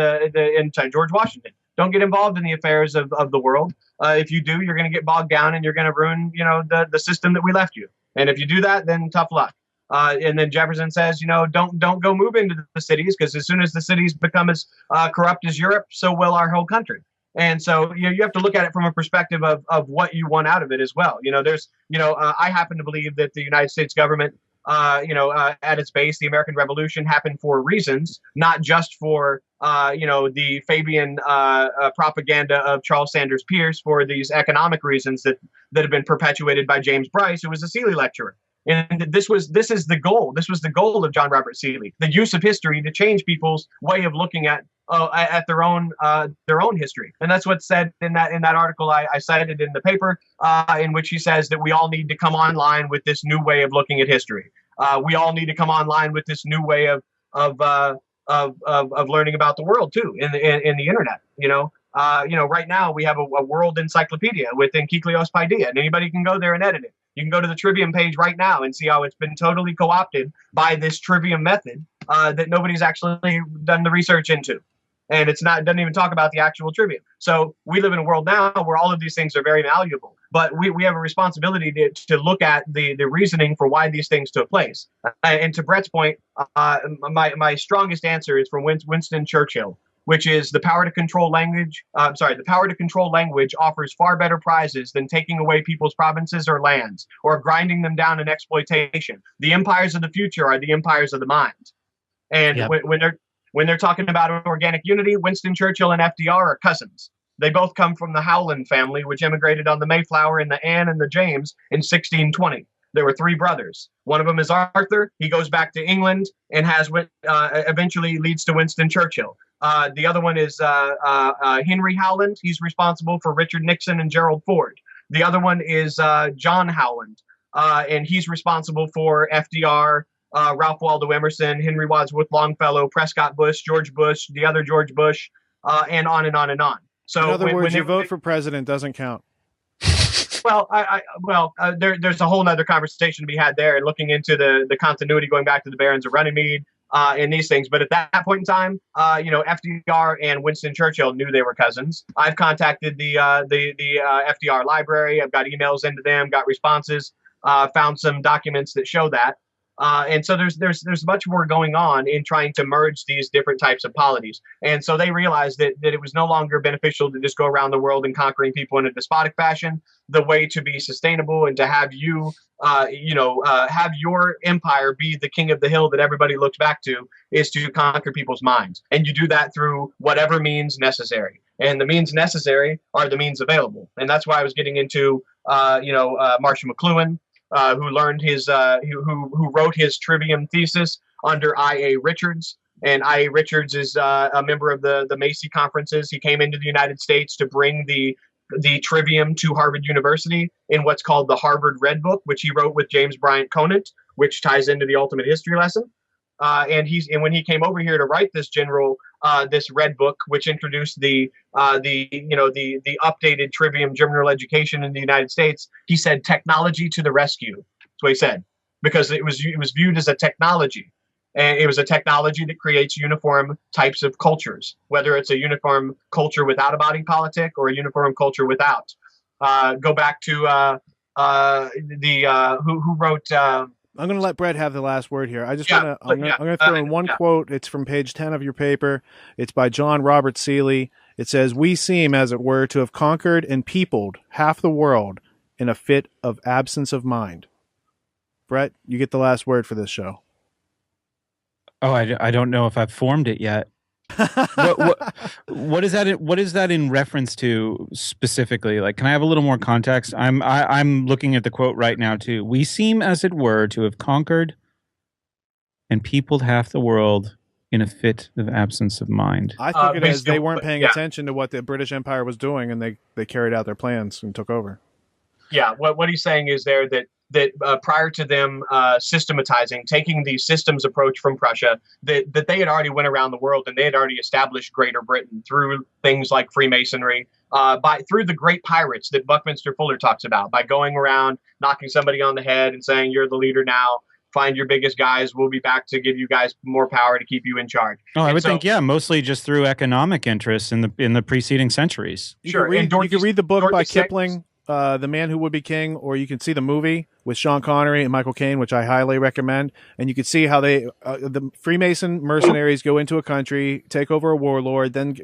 George Washington. Don't get involved in the affairs of the world. If you do, you're going to get bogged down and you're going to ruin the system that we left you. And if you do that, then tough luck. And then Jefferson says, don't go move into the cities, because as soon as the cities become as corrupt as Europe, so will our whole country. And so you have to look at it from a perspective of what you want out of it as well. I happen to believe that the United States government, at its base, the American Revolution happened for reasons, not just for the Fabian propaganda of Charles Sanders Peirce, for these economic reasons that have been perpetuated by James Bryce, who was a Seeley lecturer. And this is the goal. This was the goal of John Robert Seeley, the use of history to change people's way of looking at their own history. And that's what's said in that article I cited in the paper, in which he says that we all need to come online with this new way of looking at history. We all need to come online with this new way of learning about the world too, in the internet. Right now we have a world encyclopedia with Encyclios Paideia, and anybody can go there and edit it. You can go to the Trivium page right now and see how it's been totally co-opted by this Trivium method that nobody's actually done the research into. And it doesn't even talk about the actual Trivium. So we live in a world now where all of these things are very malleable. But we have a responsibility to look at the reasoning for why these things took place. And to Brett's point, my strongest answer is from Winston Churchill, which is the power to control language. The power to control language offers far better prizes than taking away people's provinces or lands or grinding them down in exploitation. The empires of the future are the empires of the mind. And yep. when they're talking about organic unity, Winston Churchill and FDR are cousins. They both come from the Howland family, which immigrated on the Mayflower and the Anne and the James in 1620. There were three brothers. One of them is Arthur. He goes back to England and eventually leads to Winston Churchill. The other one is Henry Howland. He's responsible for Richard Nixon and Gerald Ford. The other one is John Howland, and he's responsible for FDR, Ralph Waldo Emerson, Henry Wadsworth Longfellow, Prescott Bush, George Bush, the other George Bush, and on and on and on. So in other words, your vote for president doesn't count. Well, there's a whole nother conversation to be had there, and looking into the continuity going back to the Barons of Runnymede and these things. But at that point in time, FDR and Winston Churchill knew they were cousins. I've contacted the FDR library. I've got emails into them, got responses, found some documents that show that. And so there's much more going on in trying to merge these different types of polities. And so they realized that it was no longer beneficial to just go around the world and conquering people in a despotic fashion. The way to be sustainable and to have have your empire be the king of the hill that everybody looks back to is to conquer people's minds. And you do that through whatever means necessary. And the means necessary are the means available. And that's why I was getting into, Marshall McLuhan, who learned who wrote his Trivium thesis under I.A. Richards. And I.A. Richards is a member of the Macy conferences. He came into the United States to bring the Trivium to Harvard University in what's called the Harvard Red Book, which he wrote with James Bryant Conant, which ties into the ultimate history lesson. And when he came over here to write this this Red Book, which introduced the updated Trivium general education in the United States, he said, "Technology to the rescue." That's what he said, because it was viewed as a technology. And it was a technology that creates uniform types of cultures, whether it's a uniform culture without a body politic or a uniform culture without. Go back to who wrote. I'm going to let Brett have the last word here. I'm going to throw in one quote. It's from page 10 of your paper. It's by John Robert Seeley. It says, "We seem, as it were, to have conquered and peopled half the world in a fit of absence of mind." Brett, you get the last word for this show. Oh, I don't know if I've formed it yet. What is that? What is that in reference to specifically? Like, can I have a little more context? I'm looking at the quote right now too. "We seem, as it were, to have conquered and peopled half the world in a fit of absence of mind." I think it is they weren't paying attention to what the British Empire was doing, and they carried out their plans and took over. Yeah, what he's saying is there that that prior to them systematizing, taking the systems approach from Prussia, that they had already went around the world and they had already established Greater Britain through things like Freemasonry, through the great pirates that Buckminster Fuller talks about, by going around, knocking somebody on the head and saying, "You're the leader now. Find your biggest guys. We'll be back to give you guys more power to keep you in charge." Oh, I would think, yeah, mostly just through economic interests in the preceding centuries. You can read the book by Kipling, The Man Who Would Be King, or you can see the movie with Sean Connery and Michael Caine, which I highly recommend. And you can see how they, the Freemason mercenaries go into a country, take over a warlord, then,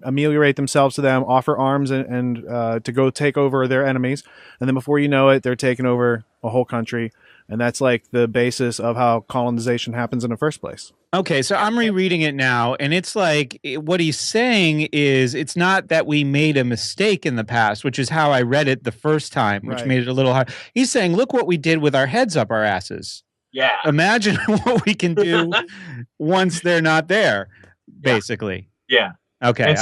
ameliorate themselves to them, offer arms and to go take over their enemies. And then before you know it, they're taking over a whole country. And that's like the basis of how colonization happens in the first place. Okay, so I'm rereading it now, and it's like what he's saying is it's not that we made a mistake in the past, which is how I read it the first time, which made it a little hard. He's saying, look what we did with our heads up our asses. Yeah. Imagine what we can do once they're not there, basically. Yeah. Okay, and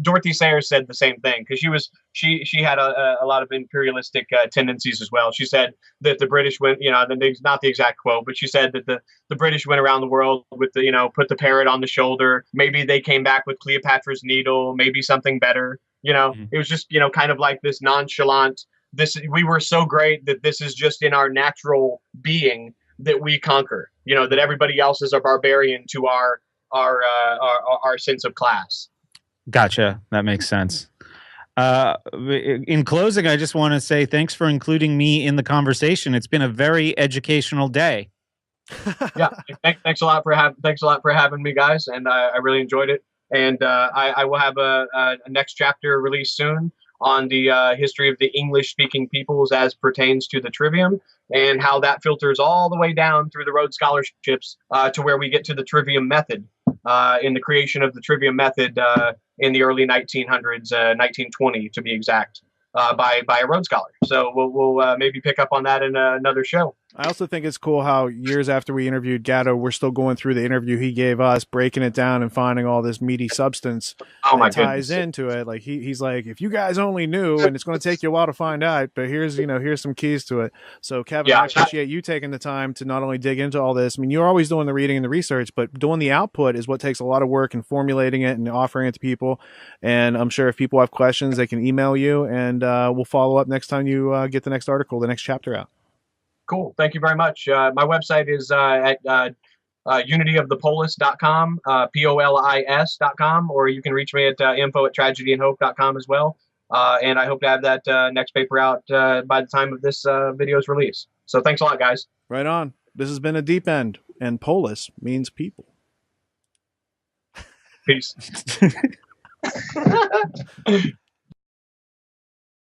Dorothy Sayers said the same thing, because she had a lot of imperialistic tendencies as well. She said that the British went, not the exact quote, but she said that the British went around the world with the, put the parrot on the shoulder. Maybe they came back with Cleopatra's needle, maybe something better. It was just, kind of like this nonchalant, we were so great that this is just in our natural being that we conquer, that everybody else is a barbarian to our sense of class. Gotcha. That makes sense. In closing, I just want to say thanks for including me in the conversation. It's been a very educational day. Yeah, thanks a lot for having me, guys, and I really enjoyed it. And I will have a next chapter released soon on the history of the English-speaking peoples as pertains to the Trivium, and how that filters all the way down through the Rhodes scholarships to where we get to the Trivium method. In the creation of the Trivium method in the early 1900s, 1920 to be exact, by a Rhodes Scholar. So we'll maybe pick up on that in another show. I also think it's cool how years after we interviewed Gatto, we're still going through the interview he gave us, breaking it down and finding all this meaty substance that ties into it. Like he's like, if you guys only knew, and it's going to take you a while to find out, but here's some keys to it. So Kevin, I appreciate you taking the time to not only dig into all this. I mean, you're always doing the reading and the research, but doing the output is what takes a lot of work, and formulating it and offering it to people. And I'm sure if people have questions, they can email you, and we'll follow up next time you get the next article, the next chapter out. Cool. Thank you very much. My website is at unityofthepolis.com, POLIS.com, or you can reach me at info@tragedyandhope.com as well. And I hope to have that next paper out by the time of this video's release. So thanks a lot, guys. Right on. This has been A Deep End, and polis means people. Peace.